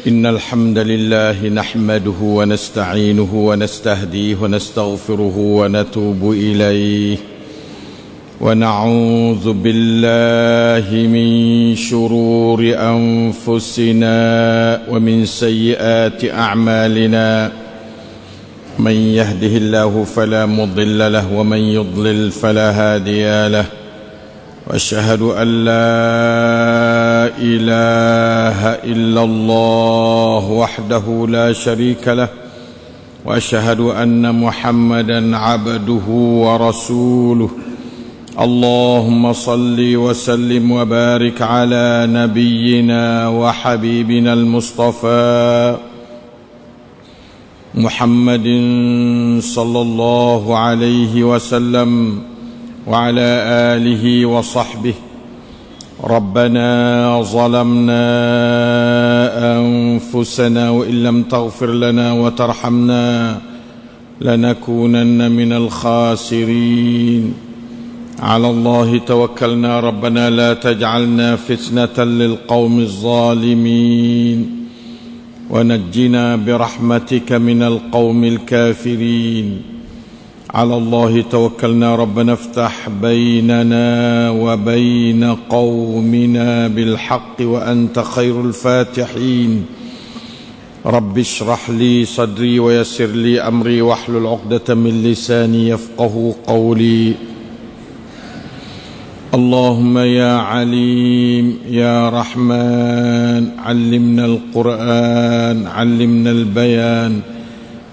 إن الحمد لله نحمده ونستعينه ونستهديه ونستغفره ونتوب إليه ونعوذ بالله من شرور أنفسنا ومن سيئات أعمالنا من يهده الله فلا مضل له ومن يضلل فلا هادي له وأشهد أن لا إله إلا الله وحده لا شريك له وأشهد أن محمدًا عبده ورسوله اللهم صل وسلم وبارك على نبينا وحبيبنا المصطفى محمد صلى الله عليه وسلم وعلى آله وصحبه. ربنا ظلمنا أنفسنا وإن لم تغفر لنا وترحمنا لنكونن من الخاسرين. على الله توكلنا ربنا لا تجعلنا فتنة للقوم الظالمين ونجنا برحمتك من القوم الكافرين. على الله توكلنا ربنا افتح بيننا وبين قومنا بالحق وأنت خير الفاتحين. رب اشرح لي صدري ويسر لي أمري واحلل عقدة من لساني يفقه قولي. اللهم يا عليم يا رحمن علمنا القرآن علمنا البيان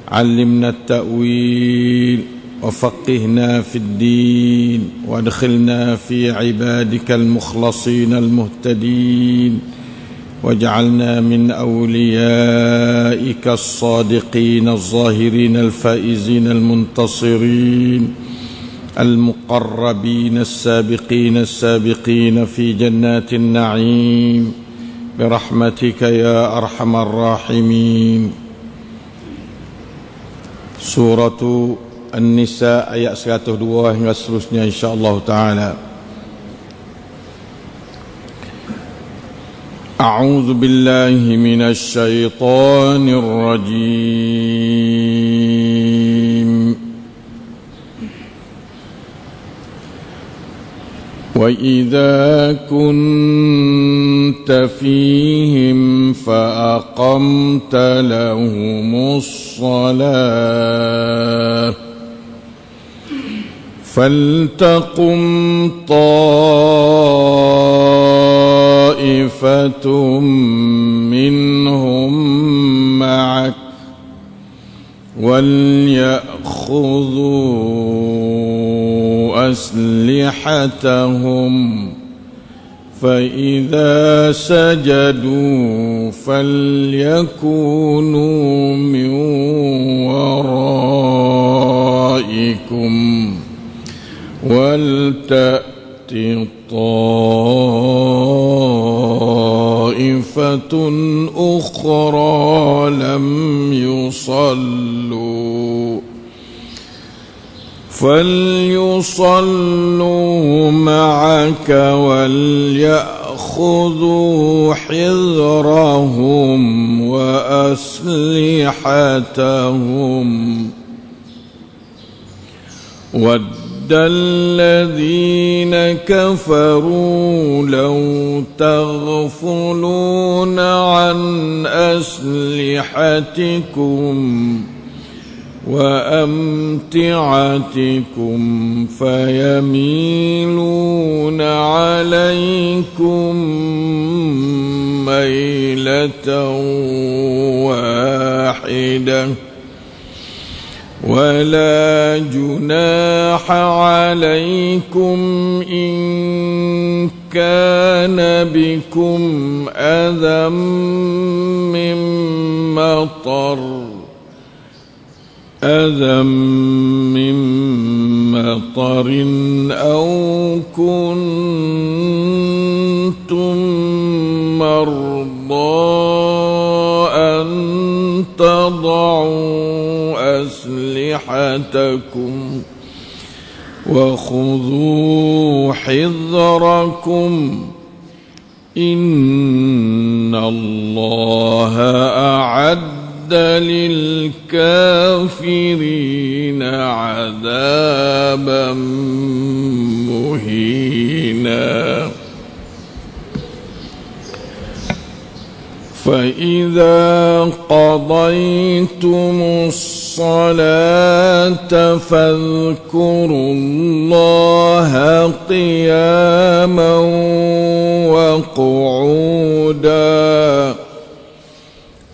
علمنا التأويل وفقهنا في الدين وادخلنا في عبادك المخلصين المهتدين واجعلنا من أوليائك الصادقين الظاهرين الفائزين المنتصرين المقربين السابقين في جنات النعيم برحمتك يا أرحم الراحمين. Surah An-Nisa ayat 102 hingga seterusnya insyaallah taala. A'udzu billahi minasy syaithanir rajim. وَإِذَا كُنْتَ فِيهِمْ فَأَقَمْتَ لَهُمُ الصَّلَاةَ فَلْتَقُمْ طَائِفَةٌ مِّنْهُمْ مَعَكَ وَلْيَأْخُذُوا أسلحتهم فإذا سجدوا فليكونوا من ورائكم ولتأت طائفة أخرى لم يصلوا فليصلوا معك وليأخذوا حذرهم وأسلحتهم ود الذين كفروا لو تغفلون عن أسلحتكم وأمتعتكم فيميلون عليكم ميلة واحدة ولا جناح عليكم إن كان بكم أذى من مطر أو كنتم مرضى أن تضعوا أسلحتكم وخذوا حذركم إن الله أعد للكافرين عذابا مهينا فإذا قضيتم الصلاة فاذكروا الله قياما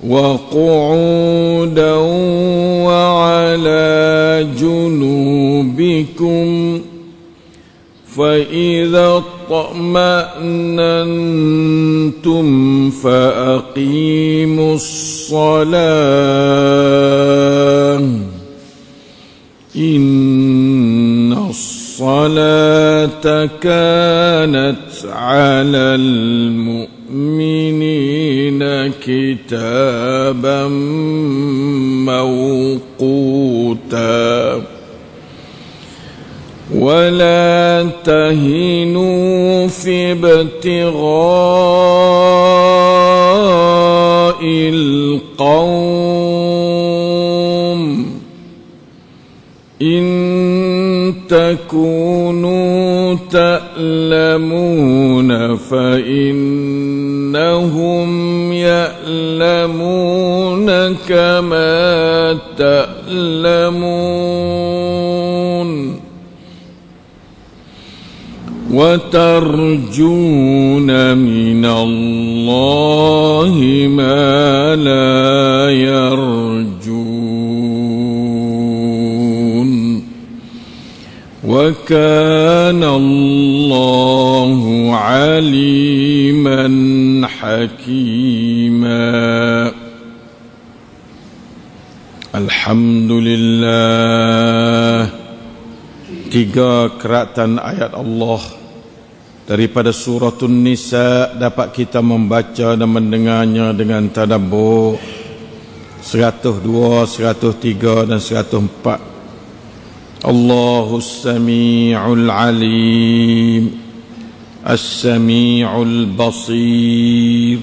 وقعودا وعلى جنوبكم فإذا اطمأننتم فأقيموا الصلاة إن الصلاة كانت على المؤمنين كتابا موقوتا ولا تهنوا في ابتغاء القوم إن تكونوا تألمون فإنهم يألمون كما تألمون وترجون من الله ما لا يرجون وكان الله عليما حكيما الحمد لله. Tiga keratan ayat Allah daripada Suratun Nisa dapat kita membaca dan mendengarnya dengan tadabbur. 102, 103 dan 104. Allahus Sami'ul Alim As-Sami'ul Basir,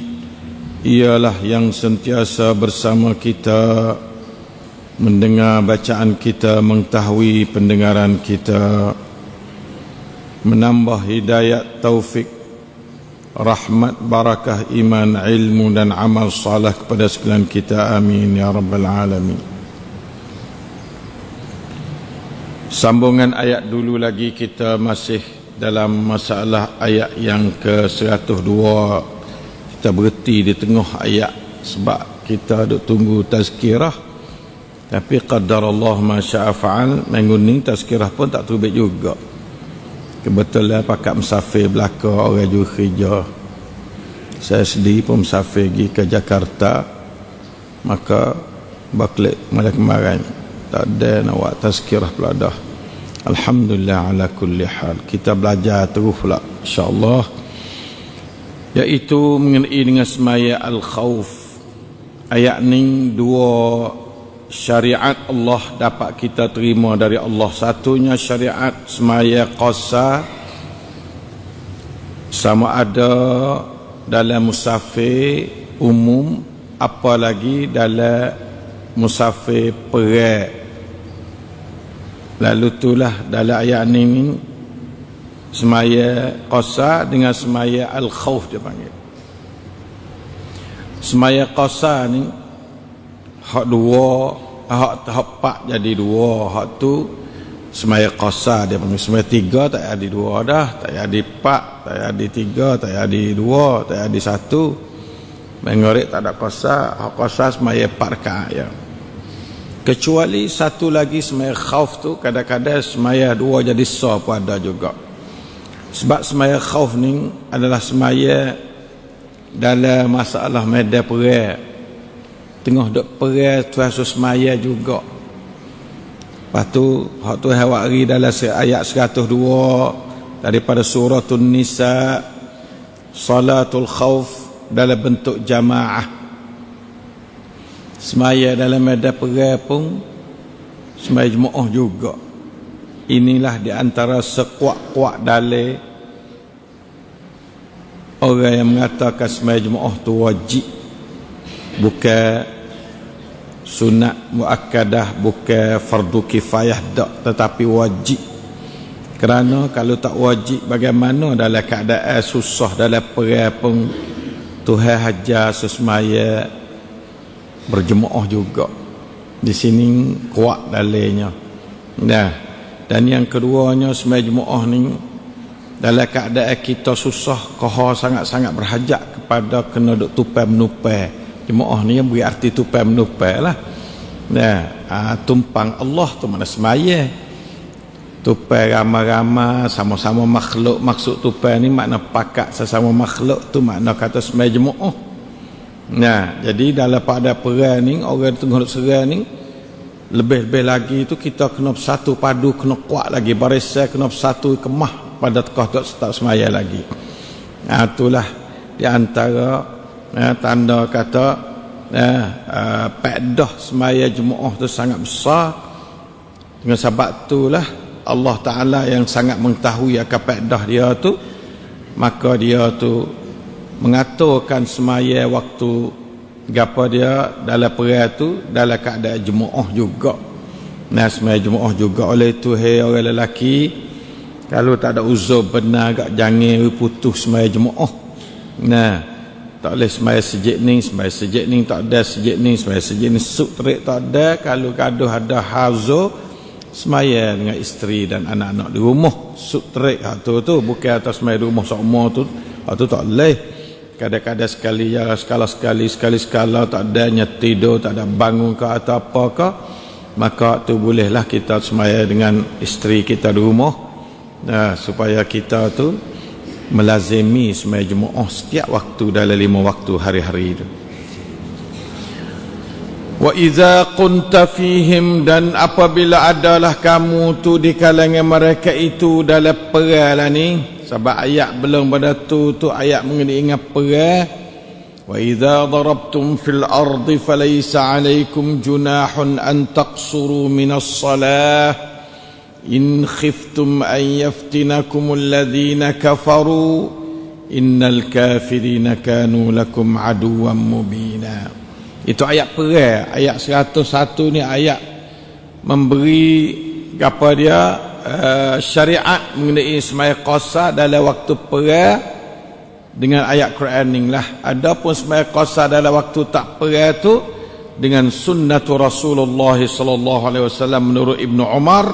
ialah yang sentiasa bersama kita, mendengar bacaan kita, mengetahui pendengaran kita, menambah hidayat, taufik, rahmat, barakah, iman, ilmu dan amal salih kepada sekalian kita. Amin ya rabbal alamin. Sambungan ayat dulu lagi, kita masih dalam masalah ayat yang ke-102. Kita berhenti di tengah ayat sebab kita duk tunggu tazkirah. Tapi qadarallah ma syaa fa'al, minggu ni tazkirah pun tak terbit juga. Kebetulan pakat musafir belaka orang juga kerja. Saya sendiri pun musafir pergi ke Jakarta, maka baklik malam kemarin tak ada nak buat tazkirah pula dah. Alhamdulillah ala kulli hal. Kita belajar terus pula insya-Allah, iaitu mengenai dengan semaya al-khauf. Ayat ni dua syariat Allah dapat kita terima dari Allah. Satunya syariat semaya qasar, sama ada dalam musafir umum, apalagi dalam musafir perak. Lalu itulah dalam ayat ni semaya qasar dengan semaya al-khauf dia panggil. Semaya qasar ni hak dua, hak pak jadi dua. Hak tu semaya qasar dia panggil. Semaya tiga tak ada dua dah, tak ada pak, tak ada tiga, tak ada dua, tak ada satu. Mengorek tak ada qasar. Hak qasar semaya 4 rakaat ya. Kecuali satu lagi semaya khauf tu, kadang-kadang semaya dua jadi sah pun ada juga. Sebab semaya khauf ni adalah semaya dalam masalah medan perang. Tengah duk perang tuan semaya juga. Lepas tu hak tu hawari dalam ayat 102 daripada Suratun Nisa, salatul khauf dalam bentuk jamaah. Semaya dalam medan perang pun semaya jemaah juga. Inilah di antara sekuat-kuat dalil orang yang mengatakan sembahyang Jumaat tu wajib, bukan sunat muakkadah, bukan fardu kifayah dak, tetapi wajib. Kerana kalau tak wajib, bagaimana dalam keadaan susah, dalam perang pun Tuhan hajar sesemaya berjemaah juga. Di sini kuat dalilnya. Nah, dan yang keduanya sembahyang Jumaat ni dalam keadaan kita susah, kohor sangat-sangat berhajat kepada kena duk tupai menupai. Jemaah ni yang beri arti tupai menupai lah. Nah, tumpang Allah tu mana semaya. Tupai ramai-ramai sama-sama makhluk. Maksud tupai ni makna pakat sesama makhluk tu makna kata sembahyang Jumaat. Nah, jadi dalam pada perang ni, orang tengah serang ni, lebih-lebih lagi tu kita kena bersatu padu, kena kuat lagi, barisan kena bersatu kemah pada tekah tak semaya lagi. Itulah di antara tanda kata faedah semaya Jumaat tu sangat besar. Dengan sebab itulah Allah Ta'ala yang sangat mengetahui akan faedah dia tu, maka dia tu mengaturkan semaya waktu gapa dia dalam perang tu dalam keadaan Jumaat juga. Nah, semaya Jumaat juga. Oleh itu, hai orang lelaki, kalau tak ada uzur benar gak jangan putus semaya Jumaat. Nah, tak boleh semaya sejik ni tak ada, sejik ni suk terik tak ada. Kalau gaduh ada hazur, semaya dengan isteri dan anak-anak di rumah, suk terik tu bukan atas semaya di rumah semua tu tak boleh. Kadang-kadang sekali-sekala tak ada tidur, tak ada bangun ke atau apa ke, maka tu bolehlah kita semaya dengan isteri kita di rumah. Supaya kita tu melazimi semaya Jumaat setiap waktu dalam 5 waktu hari-hari itu. Wa idza kunta fihim, dan apabila adalah kamu tu di kalangan mereka itu dalam perang lah ni. Sebab ayat belum pada tu ayat mengingat perang. Wa idza darabtum fil ardi falaysa alaykum junahun an taqsuru minas salah in khiftum an yaftinakum alladhina kafaru innal kafirina kanu lakum aduwwan mubina. Itu ayat perang, ayat 101 ni ayat memberi apa dia syariat mengenai semaya qasar dalam waktu perang dengan ayat Quran ni lah. Adapun semaya qasar dalam waktu tak perang tu dengan sunnatu Rasulullah sallallahu alaihi wasallam menurut Ibnu Umar.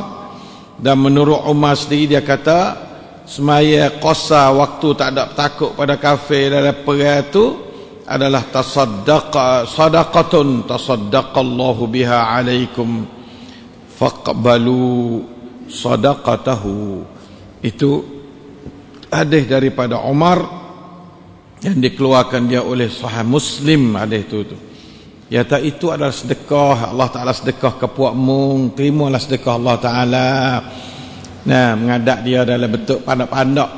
Dan menurut Umar sendiri dia kata semaya qasar waktu tak ada takut pada kafir dalam perang tu adalah sadaqatun tasaddaqallahu biha alaikum faqbalu sadaqatahu. Itu hadis daripada Umar yang dikeluarkan dia oleh Sahih Muslim. Hadis itu yaitu itu adalah sedekah Allah Ta'ala, sedekah ke puakmu, terimalah sedekah Allah Ta'ala. Nah, mengadap dia dalam bentuk pandak-pandak.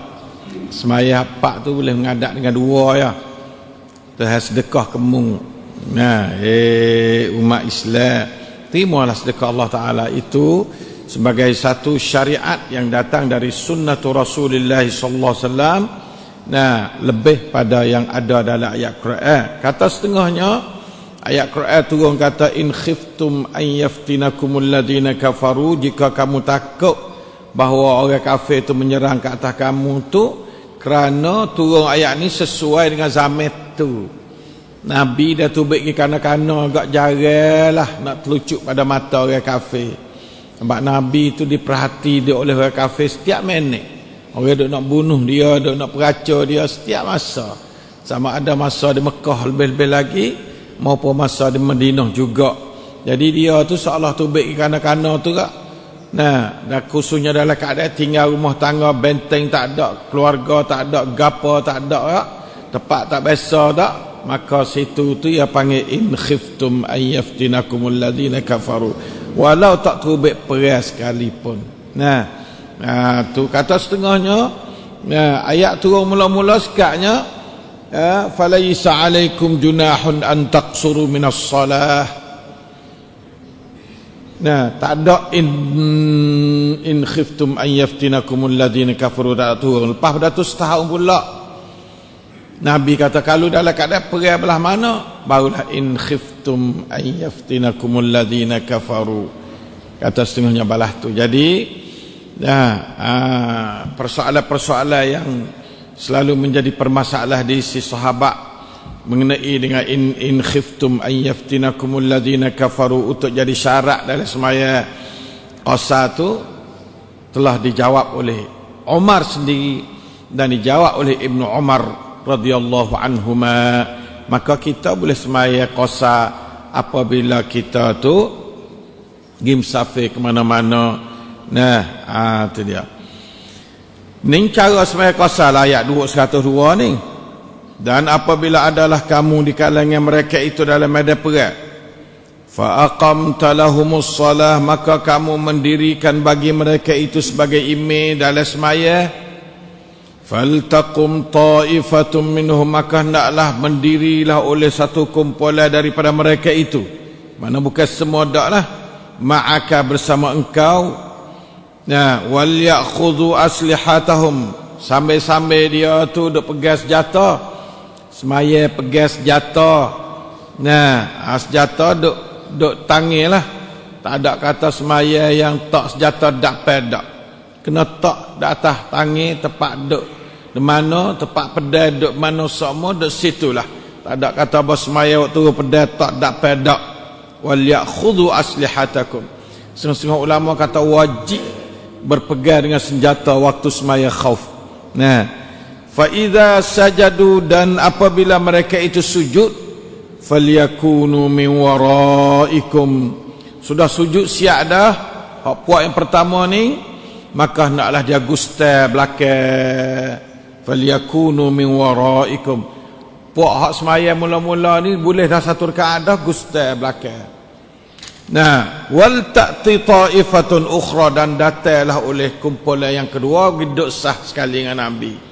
Semaya pak tu boleh mengadap dengan dua ya. Tuhan sedekah kemung. Nah, umat Islam, terimalah sedekah Allah Ta'ala itu sebagai satu syariat yang datang dari sunnatu Rasulullah sallallahu alaihi wasallam. Nah, lebih pada yang ada dalam ayat Quran. Kata setengahnya ayat Quran turun kata in khiftum an yaftinakumul ladina kafaru, jika kamu takut bahawa orang kafir itu menyerang ke atas kamu tu, kerana turun ayat ni sesuai dengan zaman tu. Nabi dah tubik ke kana-kana agak jarang lah nak telucuk pada mata orang kafir. Sebab Nabi tu diperhati dia oleh orang kafir setiap minit. Orang duk nak bunuh dia, duk nak peracau dia setiap masa. Sama ada masa di Mekah lebih-lebih lagi maupun masa di Madinah juga. Jadi dia tu seolah tubik ke kana-kana tu kak. Nah, dan khususnya dalam keadaan tinggal rumah tangga benteng tak ada, keluarga tak ada, gapa tak ada kak, tempat tak biasa tak, maka situ tu ia panggil in khiftum ayyaftinakumul ladina kafaru, walau tak tubik peras sekalipun. Nah, tu kata setengahnya. Nah, ayat turun mula-mula sekatnya falaisa alaikum junahun an taqsuru minas salah. Nah, tak ada in khiftum an yaftinakumul ladina kafaru, tak turun. Lepas dah tu setahun pula Nabi kata kalau dalam keadaan perang belah mana, barulah in khiftum an yaftinakumul ladzina kafaru. Kata setengahnya balah tu. Jadi persoalan-persoalan yang selalu menjadi permasalah di si sahabat mengenai dengan in khiftum an yaftinakumul ladzina kafaru untuk jadi syarat dalam semaya qasa tu telah dijawab oleh Umar sendiri dan dijawab oleh Ibnu Umar radhiyallahu anhuma. Maka kita boleh semaya qasa apabila kita tu pergi musafir ke mana-mana. Itu dia. Ni cara semaya qasa lah ayat 102 ni. Dan apabila adalah kamu di kalangan mereka itu dalam medan perang, fa aqamta lahumus salah, maka kamu mendirikan bagi mereka itu sebagai imam dalam semaya, faltaqum ta'ifatum minhum, maka hendaklah mendirilah oleh satu kumpulan daripada mereka itu. Mana bukan semua daklah, ma'aka bersama engkau. Wal ya'khudhu aslihatahum, sambil-sambil dia tu duk pegang senjata. Semaya pegang senjata. Senjata duk tangilah. Tak ada kata semaya yang tak senjata dak pedak. Kena tak di atas tangi tepat duk di mana, tempat pedai duk mana semua duk situlah. Tak ada kata bos semaya waktu pedai tak dak pedak. Wal ya'khudhu aslihatakum. Setengah-setengah ulama kata wajib berpegang dengan senjata waktu semaya khauf. Fa idza sajadu, dan apabila mereka itu sujud, falyakunu min waraikum, sudah sujud siap dah hak puak yang pertama ni, maka hendaklah dia gustai belakang. Falyakunu min waraikum, puak hak semaya mula-mula ni boleh dah satu rakaat dah gustai belakang. Wal ta'ti ta'ifatun ukhra, dan datanglah oleh kumpulan yang kedua duduk sah sekali dengan Nabi.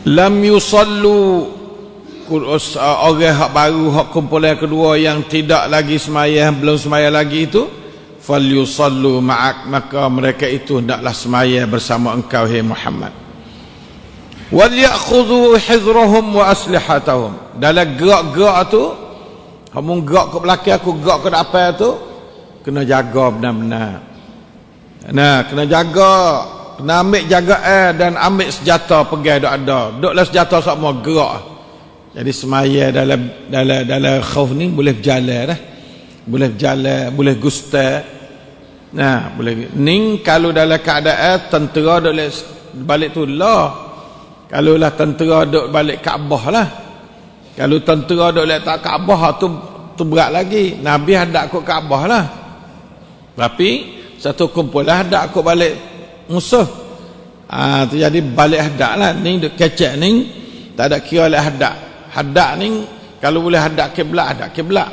Lam yusallu, orang hak baru, hak kumpulan kedua yang tidak lagi semaya, belum semaya lagi itu, fal yusallu ma'ak, maka mereka itu hendaklah semaya bersama engkau hai Muhammad. Wal ya'khudhu hizrahum wa aslihatahum, dalam gerak-gerak tu, kamu gerak ke belakang, aku gerak ke depan tu, kena jaga benar-benar. Kena jaga, kena ambil jaga dan ambil senjata pegang dok ada. Doklah senjata semua gerak. Jadi semaya dalam khauf ni boleh berjalan dah. Boleh berjalan, boleh gustai. Boleh. Ni kalau dalam keadaan tentera dok balik tu lah. Kalau lah tentera dok balik Kaabah lah. Kalau tentera dok letak Kaabah tu berat lagi. Nabi hendak ikut Kaabah lah. Tapi satu kumpulan hendak ikut balik musuh. Tu jadi balik hadak lah. Ni duk kecek ni tak ada kira lah hadak. Hadak ni kalau boleh hadak kiblat, hadak kiblat.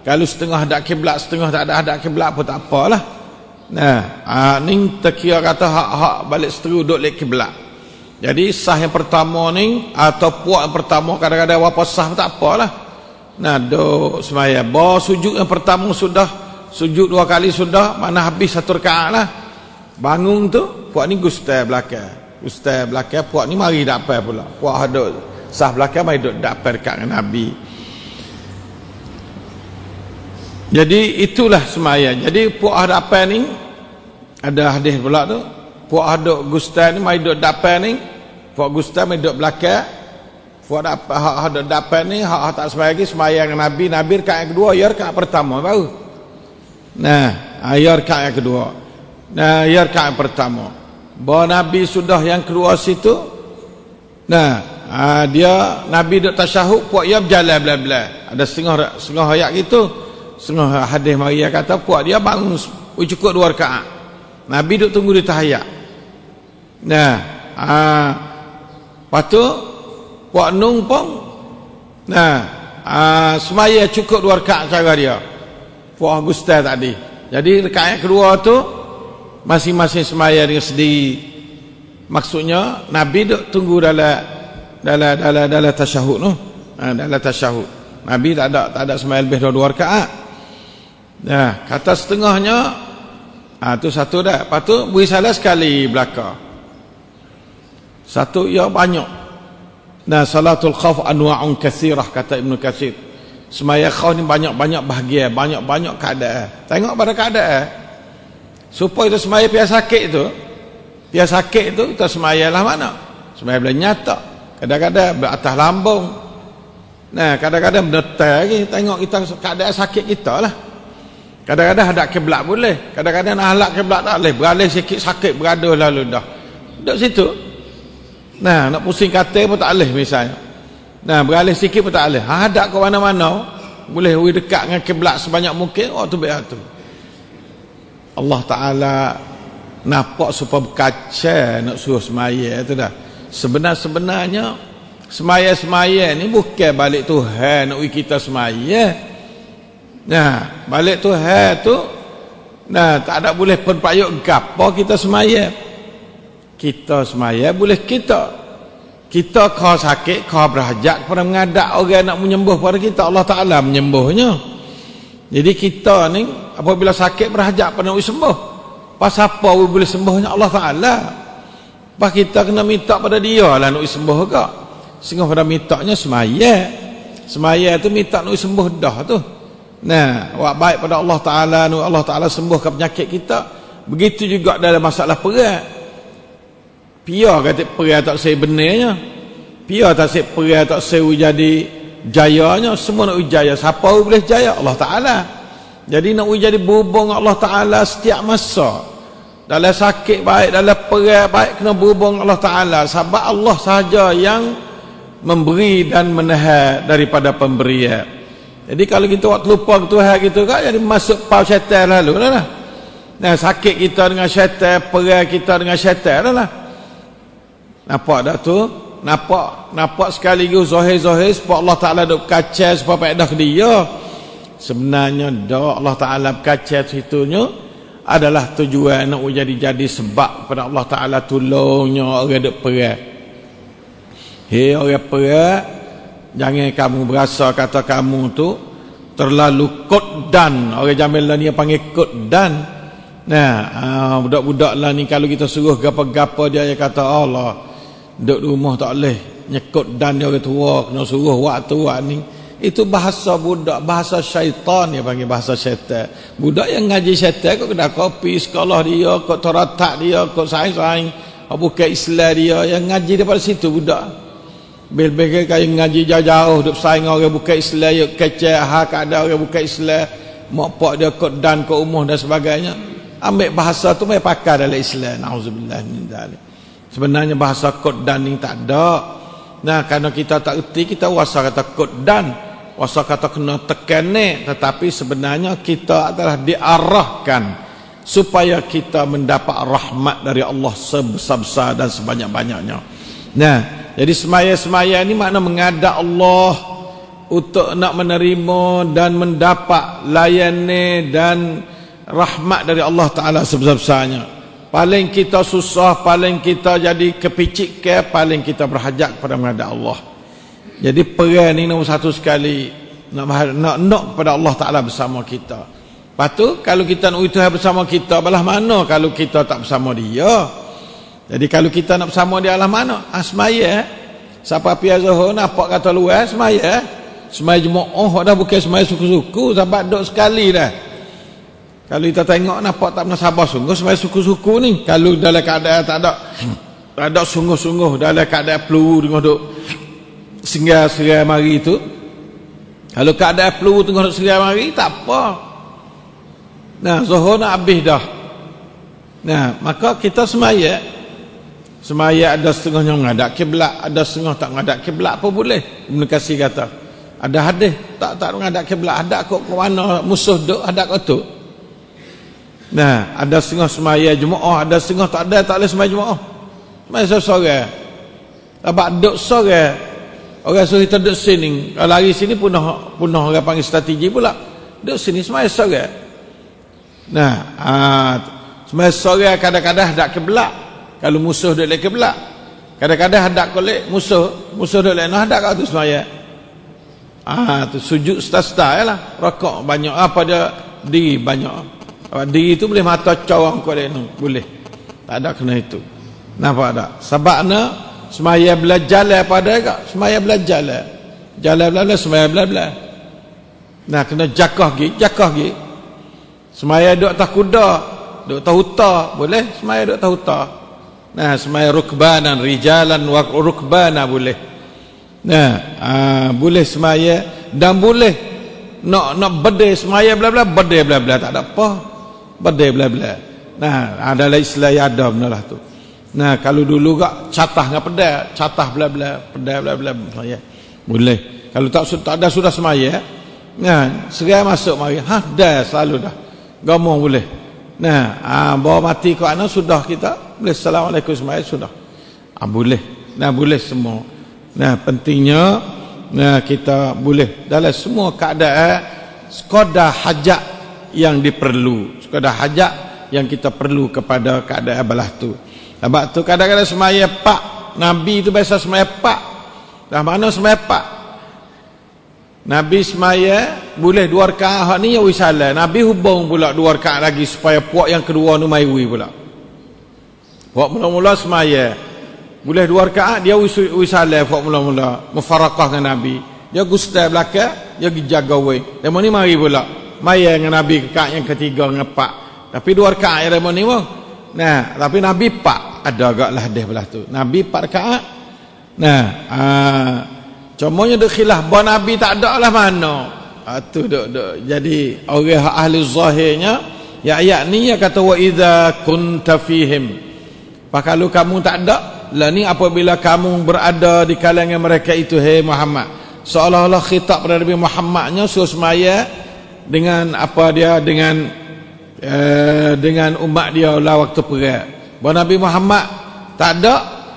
Kalau setengah hadak kiblat, setengah tak ada hadak kiblat pun tak apalah. Ni terkira kata hak balik seteru duk lek kiblat. Jadi sah yang pertama ni atau puak yang pertama kadang-kadang apa sah tak apalah. Duk semaya. Bawa sujud yang pertama sudah, sujud 2 kali sudah, mana habis satu rakaat lah. Bangun tu, puak ni gustai belakang. Gustai belakang, puak ni mari dapat pula. Puak duk sah belakang, mari duk dapat dekat dengan Nabi. Jadi itulah semaya. Jadi puak dapat ni ada hadis pula tu. Puak duk gustai ni mari duk dapat ni. Puak gustai mari duk belakang. Puak duk dapat ni hak tak semaya lagi, semaya dengan Nabi. Nabi rakaat yang kedua, ya rakaat pertama baru. Ya rakaat yang kedua. Ya rakaat yang pertama. Bahawa Nabi sudah yang keluar situ. Dia Nabi duk tasyahud, puak dia berjalan belah-belah. Ada setengah ayat gitu. Setengah hadis Maria kata puak dia bangun cukup 2 rakaat. Nabi duk tunggu di tahiyat. Lepas tu puak numpang. Semaya cukup 2 rakaat cara dia. Puak gustai tadi. Jadi rakaat yang kedua tu masing-masing semaya dengan sendiri. Maksudnya Nabi duk tunggu dalam tasyahud tu. Dalam tasyahud. Nabi tak ada semaya lebih 2 rakaat. Kata setengahnya tu satu dah. Lepas tu beri salah sekali belakang. Satu ya banyak. Nah, salatul khauf anwa'un katsirah, kata Ibnu Katsir. Semaya khauf ni banyak-banyak bahagian, banyak-banyak keadaan. Tengok pada keadaan. Supaya kita semaya pihak sakit tu, kita semayalah mana? Semaya boleh nyata. Kadang-kadang atas lambung. Nah, kadang-kadang mendetai lagi. Tengok kita keadaan sakit kita lah. Kadang-kadang hadap kiblat boleh. Kadang-kadang nak halak kiblat tak boleh. Beralih sikit sakit beraduh lalu dah. Duduk situ. Nah, nak pusing kata pun tak boleh misalnya. Nah, beralih sikit pun tak boleh. Hadap ke mana-mana boleh dekat dengan kiblat sebanyak mungkin. Oh, tu biar tu. Allah Ta'ala nampak supaya berkaca nak suruh semaya tu dah. Sebenarnya semaya ni bukan balik Tuhan nak kita semaya. Nah, balik Tuhan tu, nah, tak ada boleh perpayuk gapo kita semaya. Kita semaya boleh kita kau sakit, kau berhajat kepada mengadap orang nak menyembuh pada kita, Allah Ta'ala menyembuhnya. Jadi kita ni apabila sakit berhajat pada nak sembuh, pasal apa boleh sembuhnya Allah Ta'ala. Pas kita kena minta pada dia lah nak sembuh ke. Sehingga pada mintanya semaya tu minta nak sembuh dah tu. Nah, buat baik pada Allah Ta'ala, Allah Ta'ala sembuhkan penyakit kita. Begitu juga dalam masalah perat. Pia kata perat tak saya benarnya. Pia tak saya perat tak saya jadi jayanya. Semua nak jaya. Siapa boleh jaya? Allah Ta'ala. Jadi nak jadi berhubung Allah Ta'ala setiap masa. Dalam sakit baik, dalam perat baik, kena berhubung Allah Ta'ala. Sebab Allah sahaja yang memberi dan menahan daripada pemberian. Jadi kalau kita waktu lupa ke Tuhan gitu kan, jadi masuk pau syaitan lalu lah. Nah, sakit kita dengan syaitan, perai kita dengan syaitan lah. Nampak dah tu? Nampak sekaligus zahir-zahir supaya Allah Ta'ala duk kacau supaya faedah ke dia. Sebenarnya dah Allah Ta'ala kacau situnya adalah tujuan nak jadi sebab pada Allah Ta'ala tolongnya orang duk perai. Hei orang perai, jangan kamu berasa kata kamu tu terlalu koddan. Orang Jamil lah ni panggil koddan. Nah, budak-budak lah ni kalau kita suruh gapa-gapa dia kata Allah, duduk rumah tak boleh, nyekut dan dia orang tua kena suruh waktu ni. Itu bahasa budak, bahasa syaitan dia panggil, bahasa syaitan. Budak yang ngaji syaitan kau kena kopi sekolah dia, kau teratak dia, kau saing-saing bukan Islam dia, yang ngaji daripada situ budak. Bil-bil kaya ngaji jauh-jauh duk saing orang bukan Islam, ya kecek hak ada orang bukan Islam, mak pak dia kod dan ke umur dan sebagainya. Ambil bahasa tu mai pakai dalam Islam. Nauzubillah min dzalik. Sebenarnya bahasa kod dan ni tak ada. Nah, kerana kita tak erti, kita wasa kata kod dan, wasa kata kena tekan ni, tetapi sebenarnya kita adalah diarahkan supaya kita mendapat rahmat dari Allah sebesar-besar dan sebanyak-banyaknya. Nah, jadi semaya-semaya ni makna mengadap Allah untuk nak menerima dan mendapat layani dan rahmat dari Allah Ta'ala sebesar-besarnya. Paling kita susah, paling kita jadi kepicik ke, paling kita berhajat kepada menghadap Allah. Jadi peran ni nombor satu sekali, nak kepada Allah Ta'ala bersama kita. Lepas tu kalau kita nak Tuhan bersama kita, belah mana kalau kita tak bersama dia? Jadi kalau kita nak bersama dia, belah mana? Semaya. Siapa pihak Zuhur nampak kata luar, semaya. Semaya jemaah dah bukan semaya suku-suku, sebab duduk sekali dah. Kalau kita tengok nampak tak pernah sabar sungguh semaya suku-suku ni. Kalau dalam keadaan tak ada sungguh-sungguh, dalam keadaan peluru tengah duk serai mari tu. Kalau keadaan peluru tengah duk serai mari, tak apa. Nah, Zuhur nak habis dah. Nah, maka kita semaya ada setengahnya menghadap kiblat, ada setengah tak menghadap kiblat, apa boleh? Ibn Katsir kata ada hadis tak menghadap kiblat, hadap kok ke mana musuh duk, hadap kau tu. Nah, ada setengah semaya jemaah, ada setengah tak boleh semaya jemaah. Semaya seorang. Sebab duk seorang, orang suruh kita duk sini, kalau lari sini punah orang panggil strategi pula. Duk sini semaya seorang. Nah, semaya seorang kadang-kadang hadap kiblat. Kalau musuh duk lek kiblat, kadang-kadang hadap kolek musuh duk lek nah hadap kat tu semaya. Tu sujud seta-seta lah, rokok banyak apa dia diri banyak. Diri itu boleh mata corang kau dia boleh. Tak ada kena itu. Nampak tak? Sebabnya semaya belajar pada kak, semaya belajar jalan semaya belajar. Nah kena jakah gi. Semaya duk atas kuda, duk atas huta, boleh semaya duk atas huta. Nah semaya rukbanan rijalan wa rukbana boleh. Nah boleh semaya dan boleh nak bedai semaya bla bedai tak ada apa. Bedai bla. Nah adalah istilah yang ada benalah tu. Nah kalau dulu gak catah dengan pedai, catah pedai semaya. Boleh. Kalau tak ada sudah semaya, nah serai masuk mari. Dah selalu dah. Gamong boleh. Nah, bawa mati ke anak sudah kita boleh assalamualaikum semaya sudah. Boleh. Nah boleh semua. Nah pentingnya kita boleh dalam semua keadaan sekadar hajat yang diperlu, sekadar hajat yang kita perlu kepada keadaan belah tu. Sebab tu kadang-kadang semaya pak, Nabi tu biasa semaya pak. Dah mana semaya pak? Nabi semaya boleh 2 rakaat ni yang wisalah. Nabi hubung pula 2 rakaat lagi supaya puak yang kedua tu maiwi pula. Puak mula-mula semaya boleh 2 rakaat dia wisalah puak mula-mula mufarakah dengan Nabi. Dia gustai belakang, dia pergi jaga wei. Demo ni mari pula. Maya dengan Nabi rakaat yang ketiga dengan pak. Tapi 2 rakaat yang demo ni pun. Nah, tapi Nabi pak ada agaklah hadis belah tu. Nabi 4 rakaat. Nah, cumanya duk khilaf bahawa Nabi tak ada lah mana. Tu duk. Jadi orang ahli zahirnya ya ayat ni ya kata wa idza kunta fihim. Kalau kamu tak ada, lah ni apabila kamu berada di kalangan mereka itu hai Muhammad. Seolah-olah khitab pada Nabi Muhammadnya suruh semaya dengan apa dia dengan umat dia lah waktu perang. Bahawa Nabi Muhammad tak ada,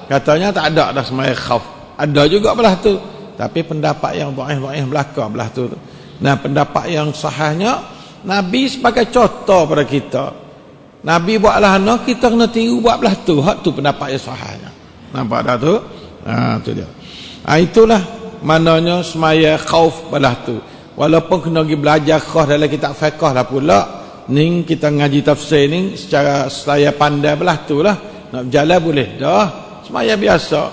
katanya tak ada dah semaya khauf. Ada juga belah tu. Tapi pendapat yang dhaif belakang belah tu. Nah, pendapat yang sahihnya Nabi sebagai contoh pada kita. Nabi buatlah kita kena tiru buat belah tu. Hak tu pendapat yang sahihnya. Nampak dah tu? Tu dia. Itulah maknanya semaya khauf belah tu. Walaupun kena pergi belajar khauf dalam kitab fiqh lah pula. Ni kita ngaji tafsir ni secara selaya pandai belah tu lah. Nak berjalan boleh dah. Semaya biasa.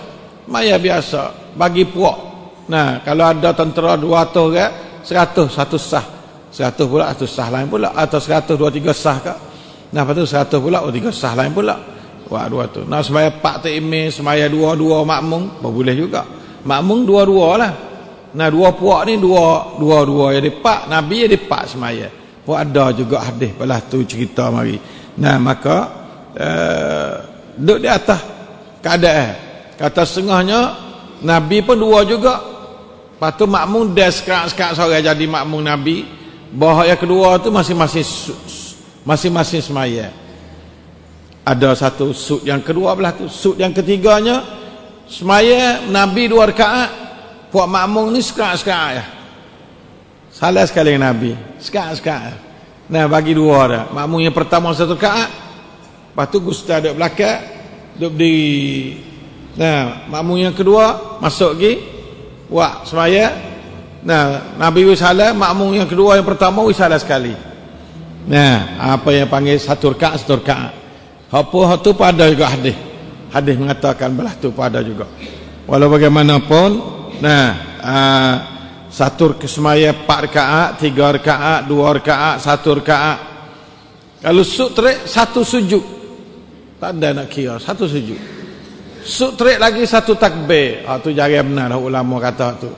Bagi puak. Nah, kalau ada tentera 200 orang, 100 satu sah. 100 pula satu sah lain pula atau 100 2 3 sah ke. Nah, lepas tu 100 pula 3 sah lain pula. Wah, 200. Nah, semaya pak takmir, semaya 2 makmum, boleh juga. Makmum 2 lah. Nah, 2 puak ni 2 jadi pak, Nabi jadi pak semaya. Puak ada juga hadis belah tu cerita mari. Nah, maka duduk di atas keadaan. Kata setengahnya Nabi pun 2 juga. Lepas tu makmum dah sekat-sekat seorang jadi makmum Nabi. Bahawa yang kedua tu masing-masing semaya. Ada satu sud yang kedua belah tu. Sud yang ketiganya semaya Nabi 2 rakaat. Puak makmum ni sekat-sekat ya. Salah sekali Nabi. Sekat-sekat. Nah, bagi 2 dah. Makmum yang pertama 1 rakaat. Lepas tu Gustaf duduk belakang, duduk berdiri. Nah, makmum yang kedua masuk lagi. Wah, semaya. Nah, Nabi wisalah, makmum yang kedua yang pertama wisalah sekali. Nah, apa yang panggil 1 rakaat. Apa tu pada juga hadis. Hadis mengatakan belah tu pada juga. Walau bagaimanapun, nah, 1 semaya 4 rakaat, 3 rakaat, 2 rakaat, 1 rakaat. Kalau sutrik 1 sujud. Tak ada nak kira 1 sujud. Sutrik lagi 1 takbir. Tu jarang benar dah ulama kata tu.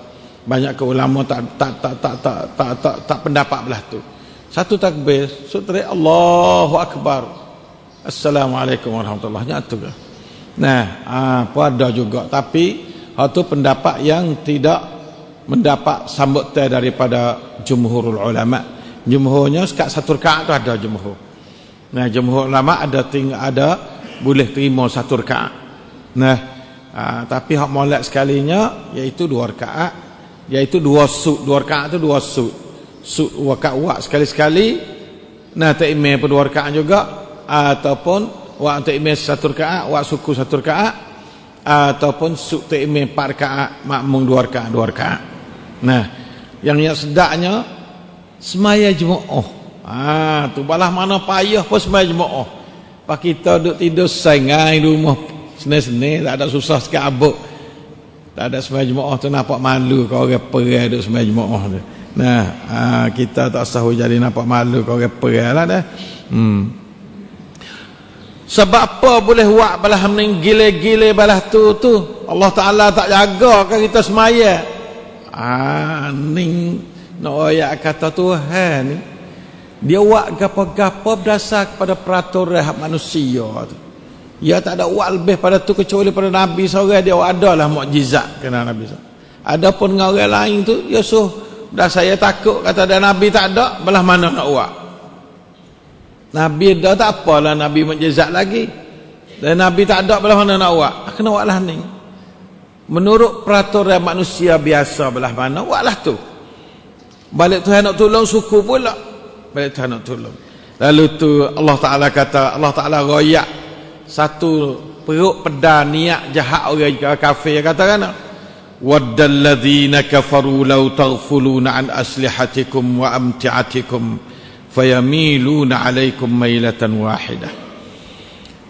Banyak ke ulama tak pendapat belah tu. 1 takbir, sutrik Allahu Akbar. Assalamualaikum warahmatullahi wabarakatuh. Nah, ada juga tapi tu pendapat yang tidak mendapat sambutan daripada jumhurul ulama. Jumhurnya sekat 1 rakaat tu ada jumhur. Nah, jumhur ulama ada boleh terima 1 rakaat. Nah, tapi hak molek sekalinya iaitu 2 rakaat, iaitu 2 sud. 2 rakaat tu 2 sud. Sud wak sekali-sekali. Nah, takmir pun 2 rakaat juga ataupun wak takmir 1 rakaat, wak suku 1 rakaat ataupun sud takmir 4 rakaat, makmum 2 rakaat. Nah, yang sedaknya semaya jemaah. Tu balah mana payah pun semaya jemaah. Pak kita duduk tidur sangai di rumah Senang-senang, tak ada susah sikit abuk. Tak ada sembahyang Jumaat tu nampak malu kau orang perai duk sembahyang Jumaat tu. Nah, kita tak sah jadi nampak malu kau orang perai lah dah. Sebab apa boleh buat balah mending gile-gile balah tu. Allah Ta'ala tak jaga kan kita semaya. Ning nak ayat kata Tuhan ni. Dia buat gapo-gapo berdasar kepada peraturan manusia tu. Dia tak ada buat lebih pada tu kecuali pada Nabi seorang dia adalah mukjizat kena Nabi. Adapun dengan orang lain tu dia suruh dah saya takut kata ada Nabi tak ada belah mana nak buat. Nabi dah tak apalah Nabi mukjizat lagi. Dan Nabi tak ada belah mana nak buat. Kena buatlah ni. Menurut peraturan manusia biasa belah mana buatlah tu. Balik Tuhan nak tolong suku pula. Balik Tuhan nak tolong. Lalu tu Allah Ta'ala kata, Allah Ta'ala royak satu perut pedang niat jahat orang kafir katakan waddal ladzina kafaru law taghfuluna an aslihatikum wa amti'atikum fayamiluna 'alaikum mailatan wahidah.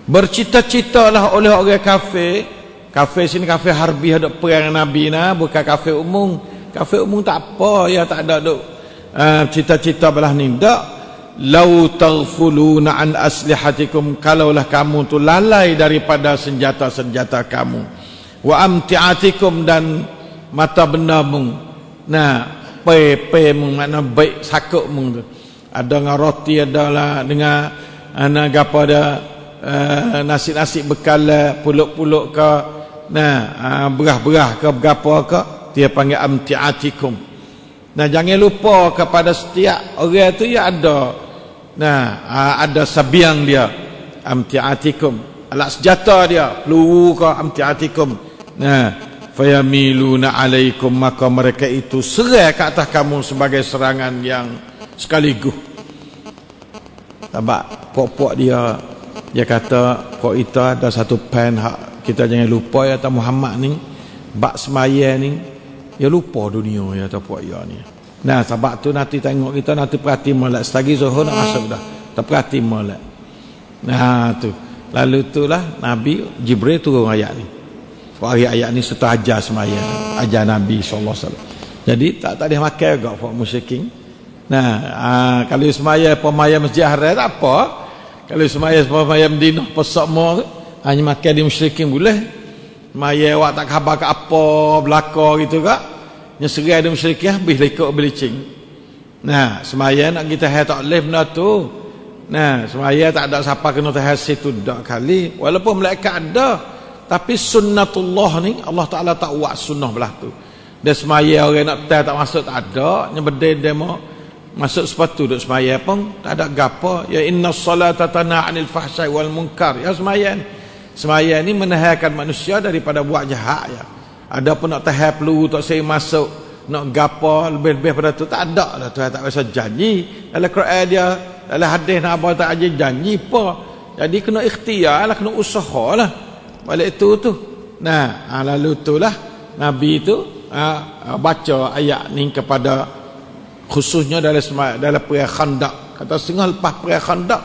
Bercita-citalah oleh orang kafir. Kafir sini kafir harbi hadap perang Nabi nah, bukan kafir umum. Kafir umum tak apa, ya tak ada duk cita-cita belah ni dak. Lau taghfuluna an aslihatikum, kalaulah kamu tu lalai daripada senjata-senjata kamu, wa amti'atikum dan mata bendamu. Nah, pe-mu makna baik sakukmu tu. Ada dengan roti, adalah dengan gapo ada nasi-nasi bekal puluk-puluk ke, nah berah-berah ke gapo ke, dia panggil amti'atikum. Nah, jangan lupa kepada setiap orang tu ya ada. Nah, ada sabiang dia, amti'atikum, alat senjata dia, peluru ke amti'atikum. Nah, fayamiluna 'alaikum, maka mereka itu serai ke atas kamu sebagai serangan yang sekaligus. Sebab pokok dia kata pok kita ada satu pen hak kita jangan lupa ya, Muhammad ni bak semaya ni ya lupa dunia ya tak pok ya ni. Nah, sebab tu nanti tengok kita nanti perhati molek setagi Zuhur nak masuk dah. Tak perhati molek. Nah, tu. Lalu itulah Nabi Jibril turun ayat ni. Ayat ni serta ajar sembahyang, ajar Nabi sallallahu alaihi wasallam. Jadi tak ada makan juga for musyrikin. Nah, kalau sembahyang pemayam Masjid Haram tak apa. Kalau sembahyang pemayam Madinah pesok mo hanya makan di musyrikin boleh. Sembahyang awak tak khabar ke apa belaka gitu kak. Nyeserai ada musyrikin habis lekuk belicing. Nah, semaya nak kita tak boleh benda tu. Nah, semaya tak ada siapa kena tahas situ dak kali. Walaupun malaikat ada, tapi sunnatullah ni Allah Taala tak buat sunnah belah tu. Dia semaya orang nak tak masuk tak ada, nyebedai demo masuk sepatu duk semaya pun tak ada gapo. Ya innas salata tanha 'anil fahsai wal munkar. Ya semaya ni menahankan manusia daripada buat jahat ya. Ada pun nak tahap peluru tak saya masuk nak gapo lebih-lebih pada tu tak ada lah. Tuhan tak biasa janji dalam Quran dia, dalam hadis nak apa tak aja janji apa. Jadi kena ikhtiar lah, kena usaha lah balik itu tu. Nah, lalu itulah Nabi itu baca ayat ni kepada khususnya dalam perang Khandaq. Kata setengah lepas perang Khandaq,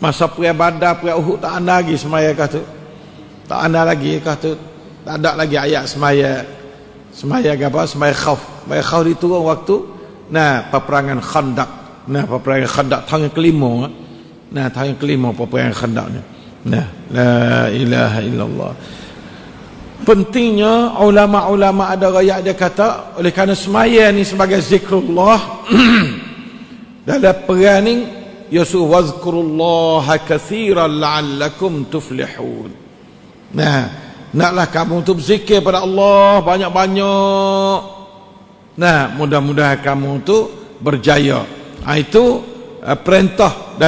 masa perang Badar, perang Uhud tak ada lagi semaya kata. Tak ada lagi kata. Tak ada lagi ayat semaya apa? Semaya khauf. Semaya khauf diturun waktu peperangan Khandaq. Peperangan Khandaq tahun yang kelima. Tahun yang kelima peperangan Khandaq ni. La ilaha illallah. Pentingnya ulama-ulama ada ayat dia kata oleh kerana semaya ni sebagai zikrullah dalam perang ni yasuh wazkurullaha katsiran la'allakum tuflihun. Naklah kamu tu berzikir pada Allah banyak-banyak. Mudah-mudahan kamu tu berjaya. Itu perintah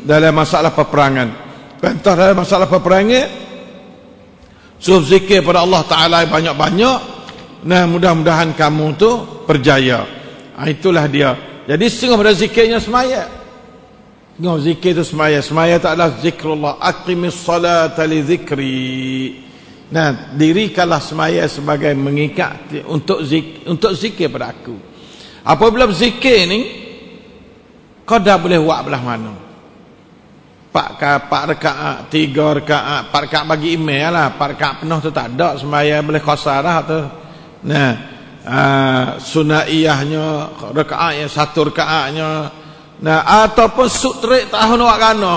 dalam masalah peperangan. Perintah dalam masalah peperangan suruh zikir pada Allah Ta'ala banyak-banyak. Mudah-mudahan kamu tu berjaya. Itulah dia. Jadi setengah pada zikirnya semaya. Zikir itu semaya tak adalah zikrullah. Aqimis salata li zikri. Dirikanlah semaya sebagai mengikat untuk zikir pada aku. Apabila zikir ni kau dah boleh buat belah mana. 4 rakaat, 3 rakaat, 4 rakaat bagi email lah, 4 rakaat penuh tu tak ada, sembahyang boleh qasarah tu. Nah, sunaiyahnya rakaat yang 1 rakaatnya. Nah, ataupun sutrik tahun awak kana.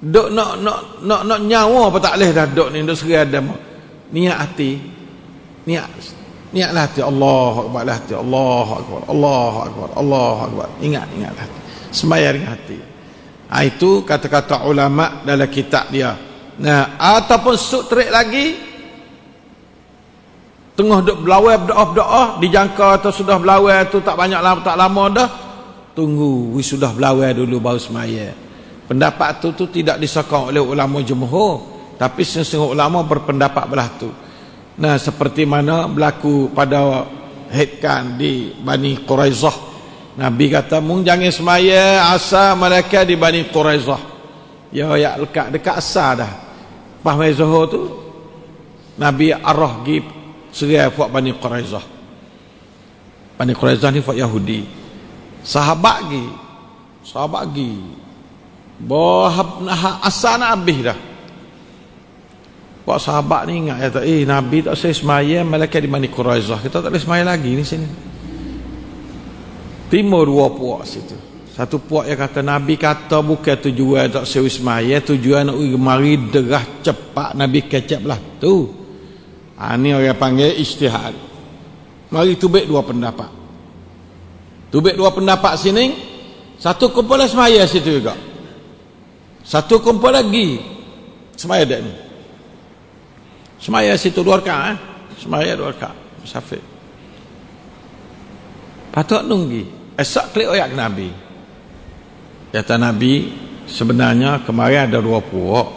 Duk nak nyawa apa tak boleh dah duk ni, duk seradam. Niat hati. Niatlah hati, Allahu akbar lah hati, Allahu akbar, Allahu akbar, Allahu akbar. Ingat hati. Sembahyang dengan hati. Itu kata-kata ulama dalam kitab dia. Nah, ataupun sutrik lagi tengah duk belawai berdoa, dijangka atau sudah belawai tu tak banyak lama, tak lama dah, tunggu sudah belawai dulu baru sembahyang. Pendapat tu tidak disokong oleh ulama jumhur, tapi setengah ulama berpendapat belah tu. Nah, seperti mana berlaku pada headkan di Bani Quraizah. Nabi kata, mung jangan semaya asar mereka di Bani Quraizah. Ya lekat dekat asar dah. Pas mai Zuhur tu Nabi arah gi serai buat Bani Quraizah. Bani Quraizah ni buat Yahudi. Sahabat gi bahab nah asar nak habis dah. Buat sahabat ni ingat kata, Nabi tak saya semaya malaikat di Bani Quraizah. Kita tak boleh semaya lagi ni sini. Timur 2 puak situ. Satu puak yang kata Nabi kata bukan tujuan tak sewi semaya, tujuan nak mari derah cepat Nabi kecap lah tu. Ni orang panggil ijtihad. Mari tubik 2 pendapat. Tubik 2 pendapat sini, satu kumpul semaya situ juga. Satu kumpul lagi semaya dak ni. Semaya situ 2 rakaat, semaya 2 rakaat musafir. Patut nunggu. Esok klik ayat Nabi. Kata Nabi, sebenarnya kemarin ada 2 puak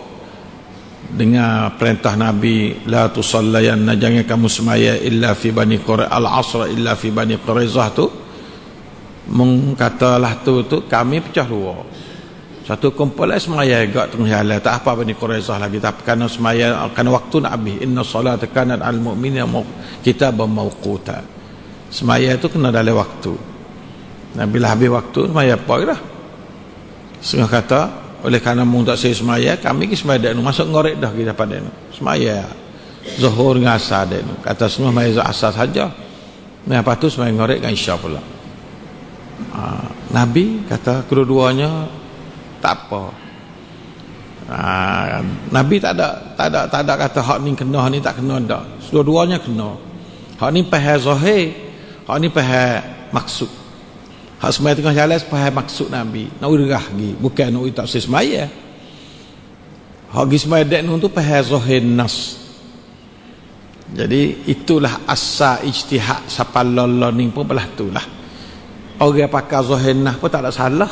dengan perintah Nabi, la tusallayanna, jangan kamu semaya illa fi Bani Quraizah, al-asr illa fi Bani Quraizah tu. Mengkatalah tu kami pecah 2. Satu kumpulan semaya agak tengah jalan, tak apa Bani Quraizah lagi, tapi kerana semaya kerana waktu nak habis. Inna salata kanat al mu'minina kitaban mawquta. Semaya tu kena dalam waktu. Nah, bila habis waktu semaya apa dah. Setengah kata oleh kerana mung tak saya semaya, kami ki semaya dak masuk ngorek dah kita pada nu. Semaya Zuhur dengan Asar dak nu. Kata semua semaya Asar saja. Nah, lepas tu semaya ngorek dengan Isya pula. Nabi kata kedua-duanya tak apa. Nabi tak ada kata hak ni kena, hak ni tak kena dak. Dua-duanya kena. Hak ni faham zahir, hak ni faham maksud. Hak semaya tengah jalan faham maksud Nabi. Nak urah gi, bukan nak tak semaya. Hak gi semaya dak nu tu faham zahir nas. Jadi itulah asal ijtihad sapalala ni pun belah tulah. Orang pakai zahir nas pun tak ada salah.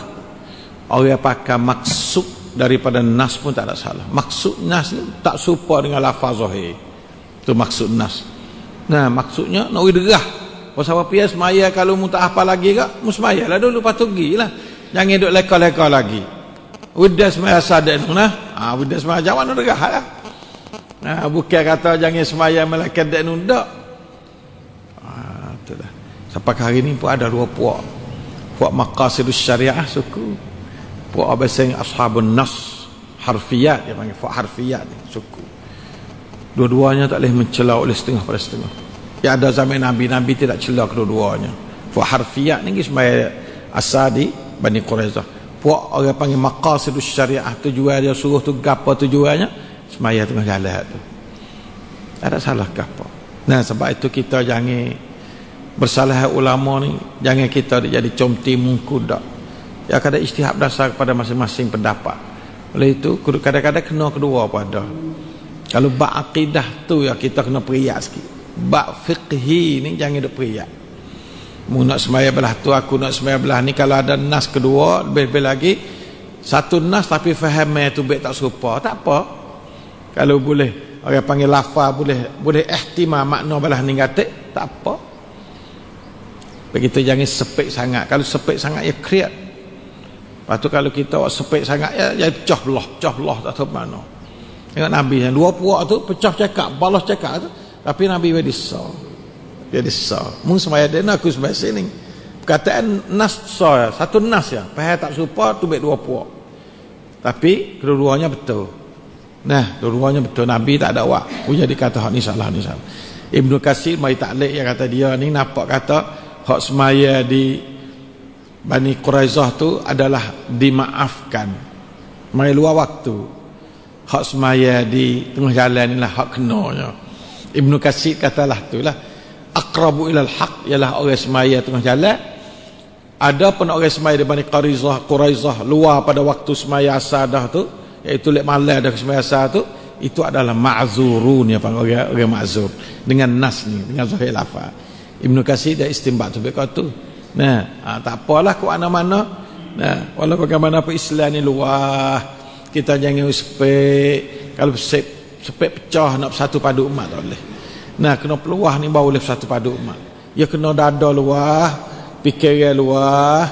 Orang pakai maksud daripada nas pun tak ada salah. Maksud nas ni tak serupa dengan lafaz zahir. Itu maksud nas. Nah, maksudnya nak urah. Pasal apa ya semaya kalau mu tak apa lagi kak, mu semayalah dulu lepas tu gilah. Jangan duk leka-leka lagi. Udah semaya sadan nah. Udah semaya jawab nu derah lah. Nah, bukan kata jangan semaya malaikat dak nu dak. Itulah. Sampai hari ni pun ada 2 puak. Puak maqasidus syariah suku. Puak abasing ashabun nas harfiyat, dia panggil puak harfiyat ni suku. Dua-duanya tak boleh mencela oleh setengah pada setengah. Ya ada zaman Nabi tidak celah kedua-duanya. Puak harfiyat ni semaya asal di Bani Quraizah. Puak orang panggil maqasidus syariah, tujuan dia suruh tu gapo tujuannya, semaya tengah jalan tu. Tak ada salah gapo. Nah, sebab itu kita jangan bersalah ulama ni, jangan kita jadi comti mungku dak. Ya kada ijtihad dasar kepada masing-masing pendapat. Oleh itu kadang-kadang kena kedua pada. Kalau bab akidah tu ya kita kena periak sikit. Bab fiqhi ni jangan duk periak. Mu nak semaya belah tu, aku nak semaya belah ni, kalau ada nas kedua lebih-lebih lagi satu nas tapi faham tu baik tak serupa, tak apa. Kalau boleh orang panggil lafaz boleh ihtimal makna belah ni ngatik, tak apa. Begitu jangan sepik sangat. Kalau sepik sangat ya kriat. Lepas tu kalau kita sepik sangat ya pecah belah tak tahu mana. Tengok Nabi yang 2 puak tu pecah cakap, balas cakap tu. Tapi Nabi dia disah. Mung semaya dia aku semaya sini. Perkataan nas sah, satu nas ya. Faham tak serupa tu baik 2 puak. Tapi kedua-duanya betul. Nah, kedua-duanya betul. Nabi tak ada wak. Jadi kata hak ni salah, ni salah. Ibnu Katsir mai taklid yang kata dia ni nampak kata hak semaya di Bani Quraizah tu adalah dimaafkan. Mai luar waktu. Hak semaya di tengah jalan inilah hak kenanya. Ibnu Katsir katalah itulah aqrabu ilal haq ialah orang semaya tengah jalan. Ada pun orang semaya di Bani Quraizah luar pada waktu semaya asar dah tu, iaitu lek malam dah semaya asar tu, itu adalah ma'zurun, ya panggil orang ma'zur dengan nas ni, dengan zahir lafaz. Ibnu Katsir dia istinbat tu tu. Nah, tak apalah ke mana-mana. Nah, walau bagaimanapun Islam ni luar, kita jangan sepek. Kalau sepek pecah nak bersatu padu umat tak boleh. Nah, kena peluah ni baru boleh bersatu padu umat. Ya kena dada luar, fikiran luar.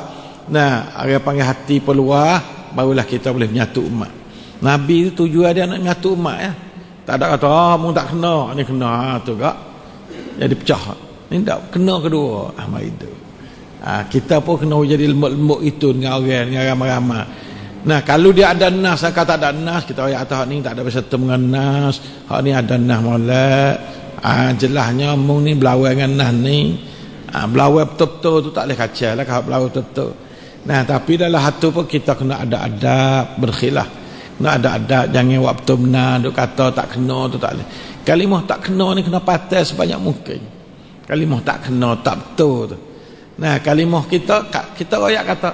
Nah, orang panggil hati peluah, barulah kita boleh menyatu umat. Nabi itu tujuan dia nak menyatu umat ya. Tak ada kata mu tak kena, ni kena tu gak. Jadi pecah. Ni tak kena kedua. Mari itu. Kita pun kena jadi lembut-lembut itu dengan orang, dengan ramai-ramai. Nah, kalau dia ada nas, kalau tak ada nas, kita ayat atas ni tak ada berserta dengan nas. Hak ni ada nas molek. Jelasnya mung ni belawai dengan nas ni. Belawai betul-betul tu tak boleh kacau lah kalau belawai betul-betul. Nah, tapi dalam hati pun kita kena ada adab berkhilaf. Kena ada adab, jangan buat betul benar, duk kata tak kena tu tak boleh. Kalimah tak kena ni kena patah sebanyak mungkin. Kalimah tak kena, tak betul tu. Nah, kalimah kita royak kata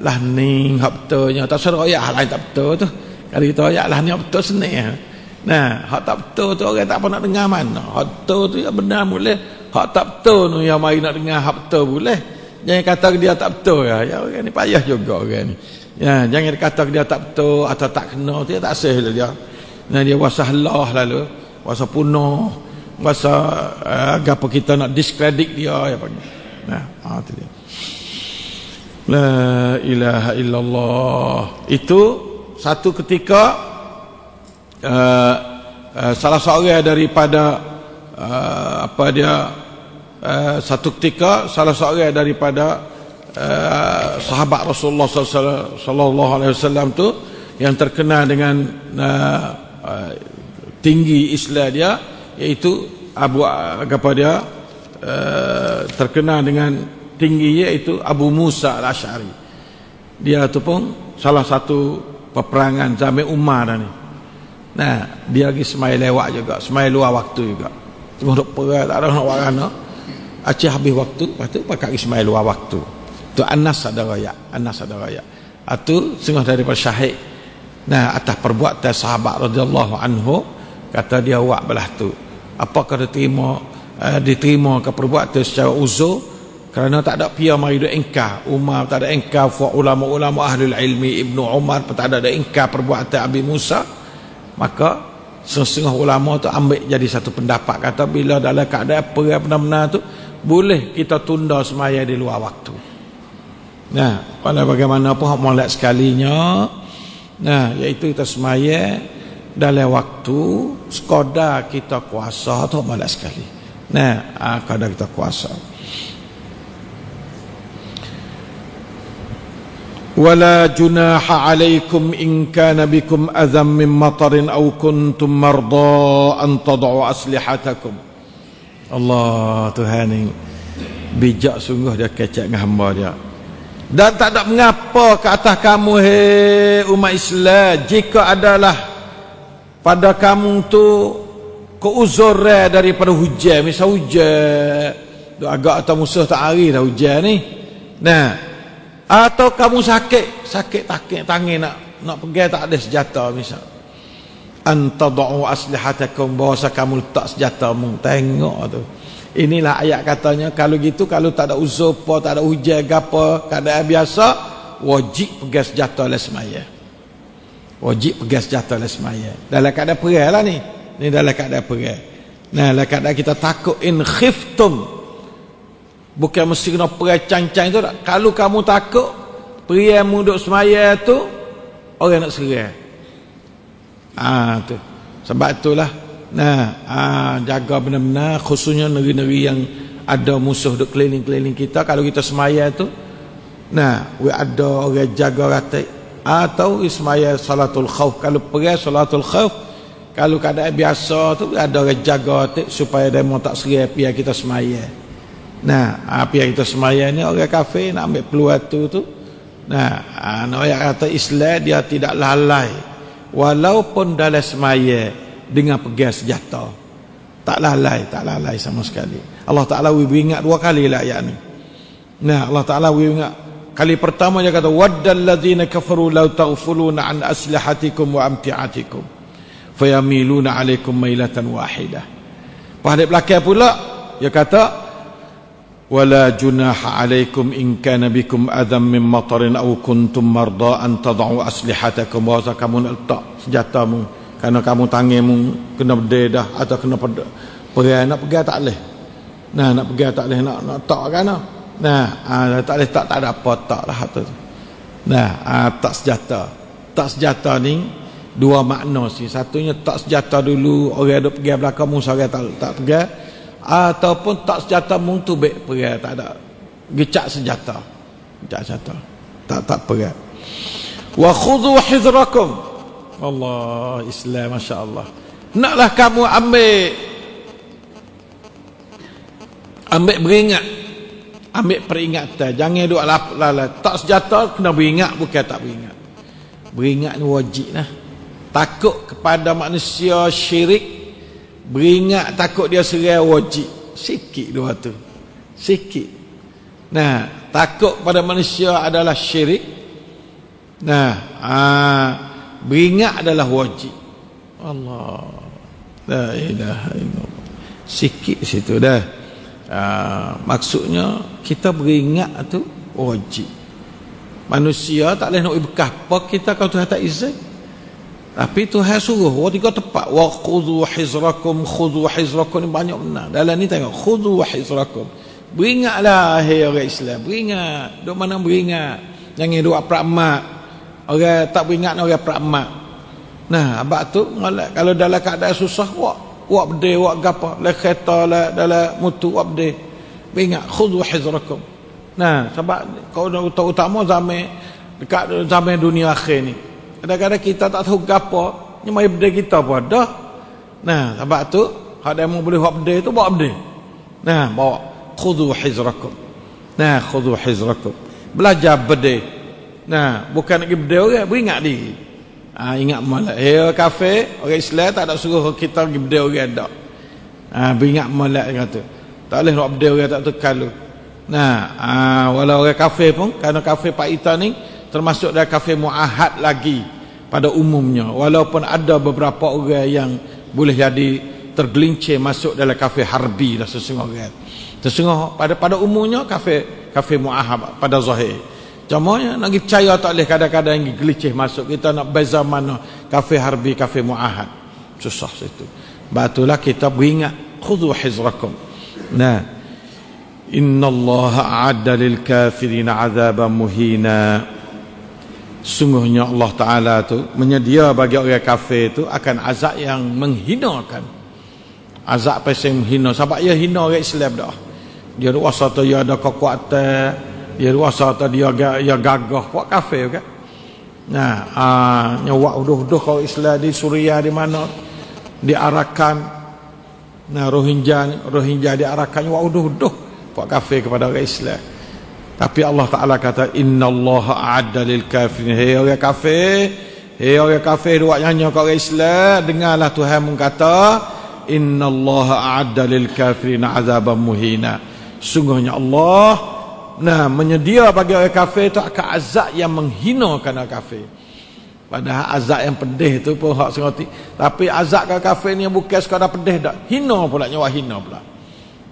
lah ni hak betulnya, tak usah royak hal lain tak betul tu. Kalau kita royak lah ni hak betul senang. Nah, hak tak betul tu orang tak apa nak dengar mana. Hak betul tu yang benar boleh, hak tak betul tu yang mari nak dengar hak betul boleh. Jangan kata dia tak betul ya. Ya orang ni payah juga orang ni. Ya, jangan kata dia tak betul atau tak kena, dia tak sah dia. Nah, dia wasahlah lalu, wasa punah, wasa apa kita nak diskredit dia ya panggil. Nah, itu dia. La ilaha illallah. Itu satu ketika salah seorang daripada satu ketika salah seorang daripada sahabat Rasulullah sallallahu alaihi wasallam tu yang terkenal dengan tinggi Islam dia, iaitu terkenal dengan tinggi iaitu Abu Musa al-Asy'ari. Dia tu pun salah satu peperangan zaman Umar dah ni. Nah, dia pergi semai lewat juga, semai luar waktu juga. Tengok duk perang tak ada nak warana. Aceh habis waktu, lepas tu pakai semai luar waktu. Tu Anas ada raya. Itu setengah daripada syahid. Nah, atas perbuatan sahabat radhiyallahu anhu, kata dia awak belah tu. Apakah diterima ke perbuatan secara uzur? Kerana tak ada pihak mari duk engkar. Umar tak ada engkar, ulama-ulama ahlul ilmi, Ibnu Umar pun tak ada engkar perbuatan Abi Musa. Maka setengah ulama tu ambil jadi satu pendapat, kata bila dalam keadaan perang benar-benar tu boleh kita tunda semaya di luar waktu. Nah, walau bagaimanapun hak molek sekalinya, nah, iaitu kita semaya dalam waktu sekadar kita kuasa tu molek sekali. Nah, kadar kita kuasa. ولا جناح عليكم إن كان بكم أذى من مطر أو كنتم مرضى أن تضعوا أسلحتكم. Allah Tuhan ni bijak sungguh dia kecek dengan hamba dia. Dan tak ada mengapa ke atas kamu hei umat Islam, jika adalah pada kamu tu keuzuran daripada hujan, misal hujan tu agak atau musuh tak hari dah hujan ni. Nah, atau kamu sakit tangan nak pergi tak ada senjata misal. Antadau aslihatakum, bahawa kamu letak senjatamu. Tengok tu. Inilah ayat katanya, kalau gitu, kalau tak ada uzur apa, tak ada hujan apa, keadaan biasa, wajib pergi senjata oleh semaya. Wajib pergi senjata oleh semaya. Dalam keadaan perang lah ni. Ni dalam keadaan perang. Nah, dalam keadaan kita takut, in khiftum, bukan mesti kena perang cancang tu tak. Kalau kamu takut perang duduk semaya tu orang nak serang. Tu. Sebab itulah jaga benar-benar, khususnya negeri-negeri yang ada musuh duk keliling-keliling kita. Kalau kita semaya tu, ada orang jaga ratik, atau semaya salatul khauf. Kalau pergi salatul khauf, kalau keadaan biasa tu ada orang jaga supaya demo tak serai pihak kita semaya. Nah, pihak kita semaya ni orang kafir nak ambil peluang tu. Nah, ayat kata Islam dia tidak lalai walaupun dalam semaya dengan pegang senjata. Tak lalai sama sekali. Allah Taala ingat dua kali lah ayat ni. Nah, Allah Taala ingat kali pertama dia kata waddal ladzina kafaru law taghfuluna an aslihatikum wa amti'atikum fayamiluna 'alaikum mailatan wahidah. Pada belakang pula dia kata wala junaha 'alaikum in kana bikum adam min matarin aw kuntum marda an tad'u aslihatakum. Bahasa kamu nak letak senjatamu kerana kamu tanganmu kena berdedah atau kena perang nak pergi tak boleh. Nah, nak pergi tak boleh, nak tak kan. Nah, tak boleh, tak ada apa tak lah tu. Nah, tak senjata. Tak senjata ni dua makna sih. Satunya tak senjata dulu, orang duk pergi belakang musuh orang tak pergi, ataupun tak senjata mung tu baik pergi tak ada. Gecak senjata. Tak pergi. Wa khudhu hizrakum. Allah, Islam masya-Allah. Naklah kamu ambil beringat, ambil peringatan. Jangan duk lalai. Tak senjata kena beringat, bukan tak beringat. Beringat ni wajib lah. Takut kepada manusia syirik, beringat takut dia serai wajib. Sikit dua tu. Sikit. Nah, takut pada manusia adalah syirik. Nah, beringat adalah wajib. Allah. La ilaha illallah. Sikit situ dah. Maksudnya kita beringat tu wajib. Manusia tak boleh nak bekas apa kita kalau Tuhan tak izin. Tapi Tuhan suruh tiga tepat. Wa khudhu hizrakum, khudhu hizrakum ni banyak benar. Dalam ni tengok khudhu hizrakum. Beringatlah hai orang Islam, beringat. Duk mana beringat? Jangan duk peramat. Orang tak beringat orang peramat. Nah, abang tu kalau dalam keadaan susah wak berde wak gapa la kereta la dalam mutu wak berde beringat khudhu hizrakum. Nah, sebab kau utama zaman dekat zaman dunia akhir ni kadang-kadang kita tak tahu gapa nyamai berde kita pun ada. Nah, sebab tu hak demo boleh wak berde tu bawa berde. Nah, bawa khudhu hizrakum. Nah, khudhu hizrakum, belajar berde. Nah, bukan nak berde orang, beringat diri. Ingat molek. Kafe orang Islam tak ada suruh kita pergi berdiri orang dak. Beringat molek kata. Tak boleh nak berdiri orang tak terkalu. Nah, walau orang kafe pun, kerana kafe Pak Ita ni termasuk dari kafe muahad lagi pada umumnya. Walaupun ada beberapa orang yang boleh jadi tergelincir masuk dalam kafe harbi lah sesungguhnya. Sesungguh pada umumnya kafe muahad pada zahir. Cuma nak percaya tak boleh, kadang-kadang yang gelicih masuk. Kita nak beza mana kafe harbi, kafe muahad. Susah situ. Batulah kita beringat khudhu hizrakum. Nah, innallaha a'adda lil kafirin 'adzaban muhina. Sungguhnya Allah Taala tu menyedia bagi orang kafir tu akan azab yang menghinakan. Azab pasal menghina sebab ia hina orang Islam dah. Dia rasa tu dia ada kekuatan, dia rasa tu dia gagah buat kafir kan. Nah, nyawa uduh-uduh kau Islam di Suria di mana diarahkan. Nah, Rohingya diarahkan nyawa uduh-uduh buat kafir kepada orang Islam. Tapi Allah Taala kata innallaha a'adda lil kafirin. Hei orang kafir buat nyanyi kat orang Islam, dengarlah Tuhan mengata innallaha a'adda lil kafirin 'adzaban muhina. Sungguhnya Allah menyedia bagi orang kafir itu akan azab yang menghinakan orang kafir. Padahal azab yang pedih itu pun hak sengerti. Tapi azab orang kafir ni bukan sekadar pedih dak. Hina pula, nyawa hina pula.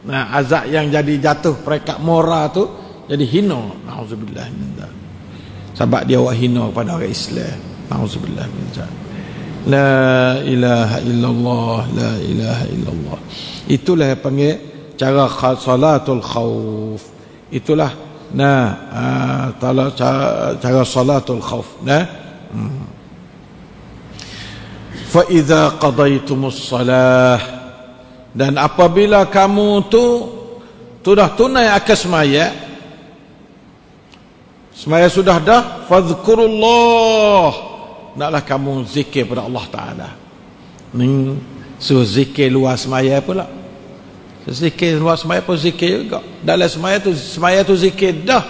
Nah, azab yang jadi jatuh peringkat moral tu jadi hina. Nauzubillah min dzalik. Sebab dia wah hina kepada orang Islam. Nauzubillah min dzalik. La ilaha illallah, la ilaha illallah. Itulah yang panggil cara salatul khauf. Itulah cara salatul khauf. Fa idza qadaitumus salah, dan apabila kamu tu sudah tunai akad semaya, Semaya sudah dah, fadhkurullah, naklah kamu zikir pada Allah Ta'ala. Ni suruh zikir luar semaya pula. Zikir luar semaya pun zikir juga. Dalam semaya tu zikir dah.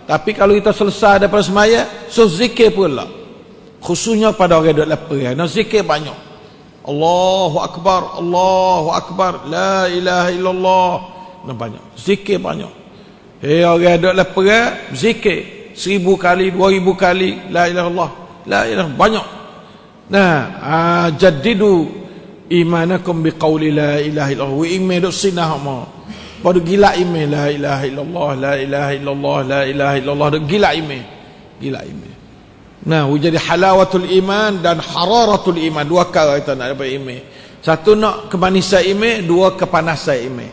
Tapi kalau kita selesai daripada semaya, suruh zikir pula. Khususnya pada orang yang duduk lapar, nak zikir banyak. Allahu Akbar, Allahu Akbar, la ilaha illallah. Nak banyak, zikir banyak. Orang yang duduk lapar, zikir 1000 kali, 2000 kali, la ilaha illallah, la ilaha banyak. Nah, jadidu imanakum biqauli la ilaha illallah. Wa imme duk sinah ma. Pada gila ime la ilaha illallah, la ilaha illallah, la ilaha illallah, duk gila ime. Gila ime. Nah, jadi halawatul iman dan hararatul iman, dua kali kita nak dapat ime. Satu nak kemanisan ime, dua kepanasan ime.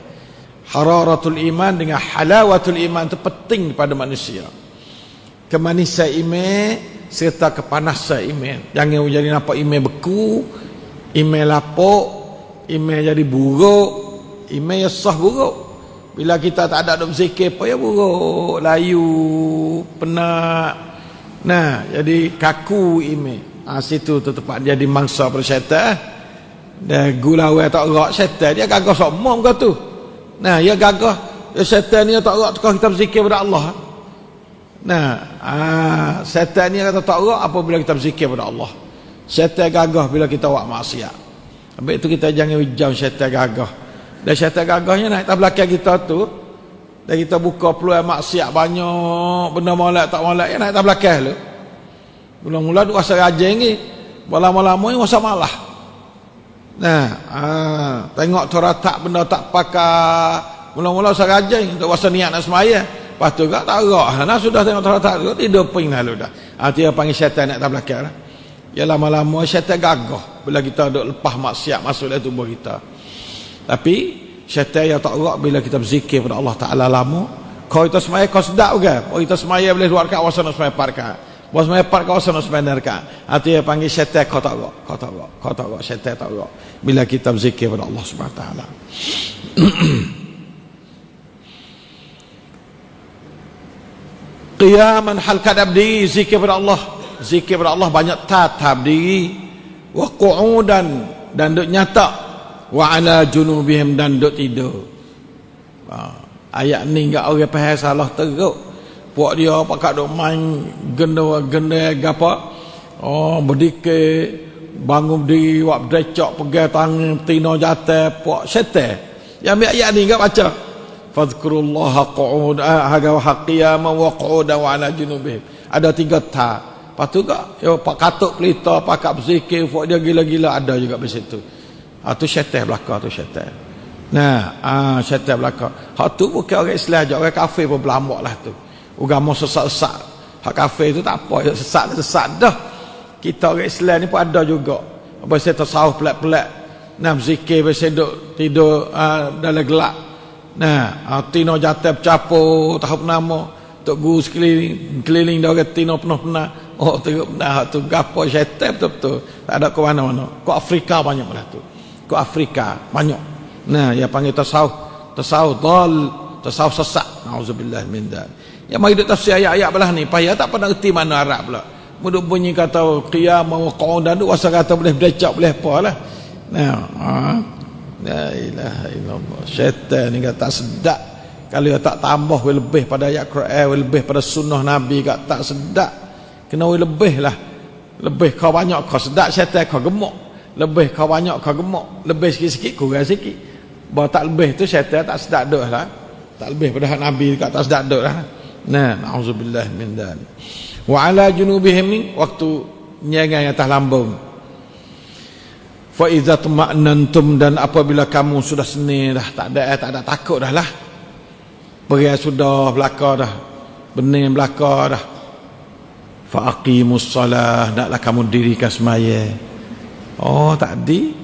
Hararatul iman dengan halawatul iman itu penting pada manusia. Kemanisan ime serta kepanasan ime. Jangan jadi nampak ime beku, ime lapuk, ime jadi buruk, ime yang sah buruk. Bila kita tak ada zikir apa ya buruk, layu, penat. Nah, jadi kaku ime. Situ tu tempat jadi mangsa pada syaitan. Dan gula we tak gerak syaitan, dia gagah semua muka tu. Nah, dia gagah, syaitan ni tak gerak tukar kita berzikir pada Allah. Nah, syaitan ni kata tak gerak apabila kita berzikir pada Allah. Syaitan gagah bila kita buat maksiat. Habis itu kita jangan hujam syaitan gagah. Dan syaitan gagahnya naik atas belakang kita tu. Dan kita buka peluang maksiat banyak, benda molek tak molek, naik atas belakang tu. Mula-mula duk rasa rajin ni, lama-lama ni rasa malah. Nah, tengok teratak benda tak pakai, mula-mula rasa rajin, duk rasa niat nak semaya. Lepas tu tak gerak. Nah, sudah tengok teratak tu, tidur ping lalu dah. Dia panggil syaitan naik atas belakang lah. Ya lama-lama syaitan gagah bila kita duk lepas maksiat masuk dalam tubuh kita. Tapi syaitan yang tak gerak bila kita berzikir pada Allah Ta'ala lama. Kau kita semaya kau sedap ke? Kau kita semaya boleh luar kat kawasan nak semaya parka. Bos semaya park kawasan nak semaya neraka. Dia panggil syaitan kau tak gerak. Kau tak gerak. Kau tak gerak. Syaitan tak gerak bila kita berzikir pada Allah Subhanahu Wa Ta'ala. Qiyaman halkat abdi, zikir pada Allah. Zikir pada Allah banyak tatap diri. Wa qu'udan, dan duk nyata. Wa ala junubihim, dan duk tidur. Ayat ni enggak orang faham salah teruk. Puak dia pakat duk main genda gapa. Berdikir, bangun diri, buat berdecak, pegang tangan, tino jatuh, puak syaitan. Yang ambil ayat ni enggak baca. Fadhkurullaha qu'udan wa qiyaman wa qu'udan wa ala junubihim. Ada 3 ta. Lepas tu tak, pak katuk pelita, pakak berzikir, puak dia gila-gila, ada juga di situ. Tu syaitan belakang tu syaitan. Nah, syaitan belakang. Hak tu bukan orang Islam aja, orang kafir pun berlambak lah tu. Agama sesat-sesat. Hak kafir tu tak apa, sesat dah. Kita orang Islam ni pun ada juga. Apa saya tasawuf pelik-pelik. Nah, berzikir, saya tidur dalam gelap. Nah, tino jatuh bercapur, tahap nama. Tok guru sekeliling dia orang tino penuh-penuh. Teruk benar tu gapo syaitan betul-betul. Tak ada ke mana-mana. Ke Afrika banyak lah tu. Ke Afrika banyak. Nah, dia panggil tasawuf dal, tasawuf sesat. Nauzubillah min dzalik. Yang mari duk tafsir ayat-ayat belah ni, payah tak pernah erti mana Arab pula. Muduk bunyi kata qiyam wa qu'udan, duk rasa kata boleh berdecak boleh apalah. Nah, la ilaha illallah. Syaitan ni kata tak sedap. Kalau dia tak tambah lebih pada ayat Quran, lebih pada sunnah Nabi, kata tak sedap. Kena lebih lah. Lebih kau banyak kau sedap, syaitan kau gemuk. Lebih kau banyak kau gemuk. Lebih sikit-sikit kurang sikit. Bahawa tak lebih tu syaitan tak sedap duk lah. Tak lebih pada hak Nabi kat tak sedap duk lah. Nah, na'udzubillah min dzalik. Wa ala junubihim ni waktu nyangai atas lambung. Fa idza tuma'nantum, dan apabila kamu sudah seni dah, tak ada takut dah lah. Pergi sudah belaka dah. Bening belaka dah. Fa aqimus salah, naklah kamu dirikan semaya. Tadi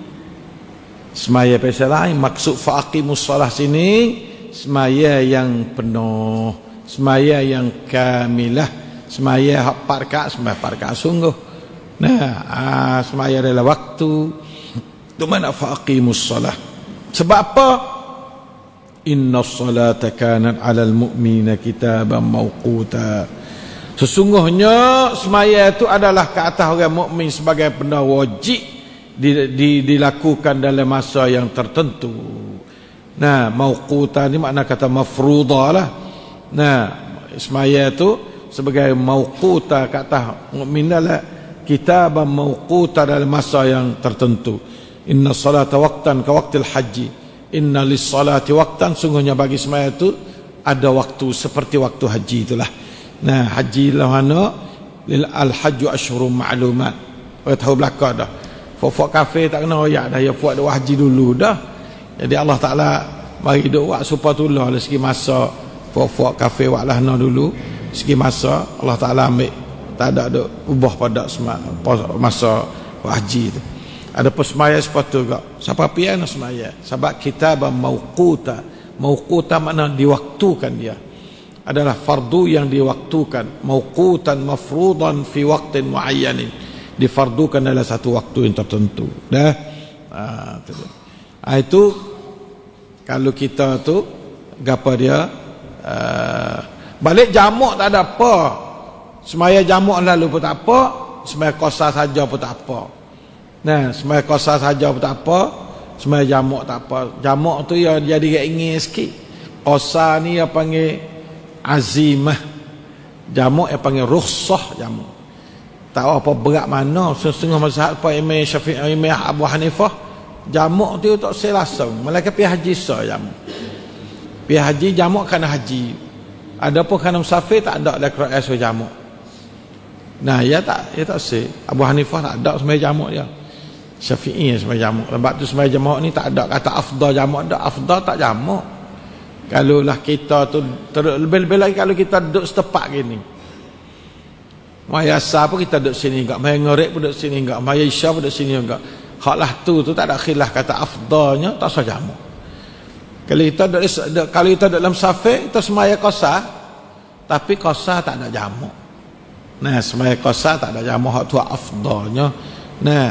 semaya pasal lain. Maksud fa aqimus salah sini semaya yang penuh, semaya yang kamilah, semaya hak parka, semaya parka sungguh. Nah, semaya adalah waktu. Tu mana fa aqimus salah. Sebab apa? Inna salata kanat 'alal mu'minina kitaban mawquta. Sesungguhnya semaya itu adalah ke atas orang mukmin sebagai benda wajib dilakukan dalam masa yang tertentu. Nah, mauquta ni makna kata mafruḍah lah. Nah, semaya itu sebagai mauquta ke atas mukmin adalah kitaban mauquta dalam masa yang tertentu. Inna salata waqtan ka waqtil haji. Inna lis salati waqtan, sungguhnya bagi semaya itu ada waktu seperti waktu haji itulah. Nah, haji lah mana lil al-hajju asyhurum ma'lumat. Orang tahu belaka dah. Fok kafe tak kena royak dah, ya buat doa haji dulu dah. Jadi Allah Taala bagi doa supaya tulah segi masa fok kafe waklah na dulu. Segi masa Allah Taala ambil tak ada ubah pada masa haji tu. Ada semaya sepatu juga. Siapa pian semaya? Sebab kitabam mauquta. Mauquta makna diwaktukan dia. Adalah fardu yang diwaktukan, mauqutan mafruḍan fi waqtin muayyanin, difardukan dalam satu waktu yang tertentu. Dah. Itu kalau kita tu gapo dia balik jamak tak ada apa. Semaya jamak lalu pun tak apa, semaya qasar saja pun tak apa. Nah, semaya qasar saja pun tak apa, semaya jamak tak apa. Jamak tu ya jadi ingin sikit. Qasar ni ya panggil azimah, jamak yang panggil rukhsah jamak. Tak apa berat mana setengah mazhab apa Imam Syafi'i, Imam Abu Hanifah, jamak tu tak selasang. Malaikat pi haji sah jamak. Pi haji jamak kerana haji. Adapun kerana musafir tak ada Quran so jamak. Nah, ya tak se. Abu Hanifah tak ada sembahyang jamak dia. Syafi'i sembahyang jamak. Sebab tu sembahyang jamak ni tak ada kata afdal jamak, ada afdal tak jamak. Kalau lah kita tu lebih-lebih lagi kalau kita duduk setepak gini. Maya Asa pun kita duduk sini enggak, Maya Ngorek pun duduk sini enggak, Maya Isya pun duduk sini enggak. Haklah tu tak ada khilaf kata afdalnya tak sah jamak. Kalau kita duduk dalam safar kita semaya qasar, tapi qasar tak ada jamak. Nah, semaya qasar tak ada jamak, hak tu afdalnya. Nah,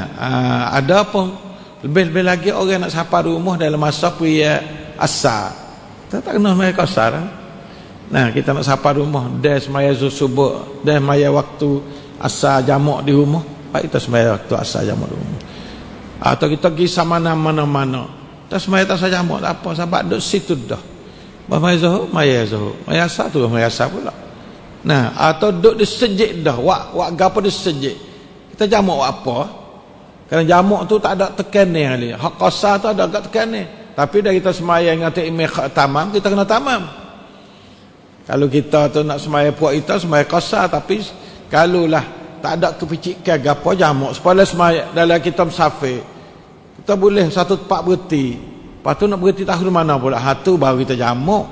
ada pun lebih-lebih lagi orang nak sapa rumah dalam masa puya asar. Tak kena semaya qasar. Nah, kita nak sapa rumah dah semaya subuh, dah semaya waktu asar jamak di rumah, baik kita semaya waktu asar jamak di rumah. Atau kita pergi sama mana-mana, kita semaya tak asar jamak tak apa, sebab duduk situ dah. Maya zuhur, maya zuhur, maya asar tu maya asar pula. Nah, atau duduk di sejid dah, wak gapo di sejid. Kita jamak wak apa? Kerana jamak tu tak ada tekanan ali. Hak qasar tu ada agak tekanan. Tapi dah kita sembahyang ngati imam tamam, kita kena tamam. Kalau kita tu nak sembahyang puak kita sembahyang qasar, tapi kalau lah tak ada kepicikan gapo jamak, supaya sembahyang dalam kita musafir, kita boleh satu tempat berhenti. Lepas tu nak berhenti tahu mana pula, tu baru kita jamak.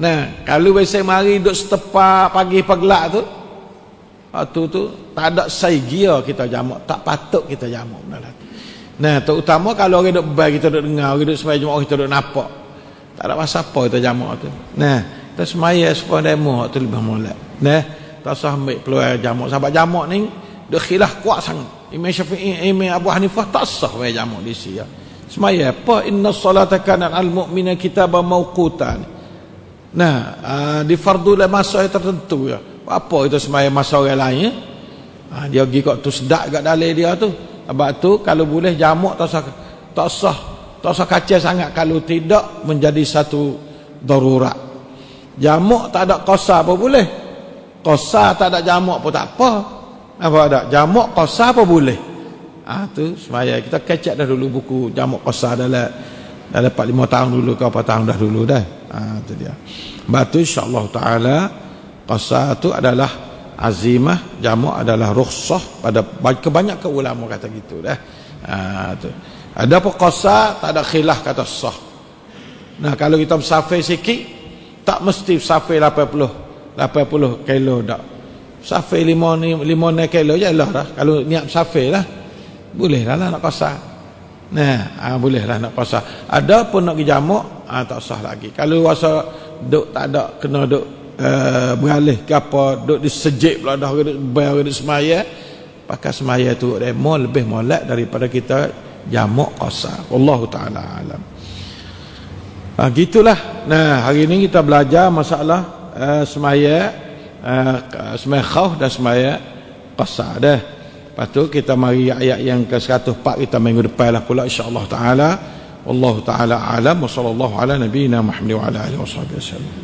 Nah, kalau biasa mari duduk setepak pagi pagelak tu, tu tak ada saigia kita jamak, tak patut kita jamak. Nah, terutama kalau orang duduk berbalik, kita duduk dengar, orang duduk sembahyang Jumaat, kita duduk nampak. Tak ada masa apa kita jamak tu. Nah, kita sembahyang supaya demo tu lebih molek. Nah, tak usah ambil peluang jamak. Sebab jamak ni duk khilaf kuat sangat. Imam Syafi'i, Imam Abu Hanifah tak sah sembahyang jamak di sini. Sembahyang apa? Inna salata kanat al-mu'mina kitaban mauqutan. Nah, di fardu lah masa yang tertentu ya. Apa itu sembahyang masa orang lain? Dia pergi kat tu sedak kat dalil dia tu. Sebab tu kalau boleh jamak tak usah kacau sangat, kalau tidak menjadi satu darurat. Jamak tak ada qasar apa boleh. Qasar tak ada jamak pun tak apa. Apa ada? Jamak qasar apa boleh. Tu semaya kita kecek dah dulu buku jamak qasar dalam 4-5 tahun dulu ke apa tahun dah dulu dah. Tu dia. Sebab tu insya-Allah taala qasar tu adalah azimah, jamak adalah rukhsah pada kebanyakan ulama kata gitu dah. Tu. Ada apa qasar tak ada khilaf kata sah. Nah, kalau kita musafir sikit tak mesti musafir 80 kilo dak. Musafir 5 kilo je lah dah. Kalau niat musafir lah boleh lah nak qasar. Nah, boleh lah nak qasar. Ada pun nak pergi jamak, tak sah lagi. Kalau rasa duk tak ada kena duk beralih ke apa, duduk di sejid pula dah duduk semaya, pakai semaya tu demo lebih molek daripada kita jamak qasar. Wallahu taala alam. Gitulah. Nah, hari ini kita belajar masalah semaya sembahyang khauf dan sembahyang qasar dah. Lepas tu kita mari ayat yang ke-104 kita minggu depan lah pula insya-Allah taala. Wallahu taala alam wa sallallahu ala nabiyyina Muhammad wa ala alihi wasallam.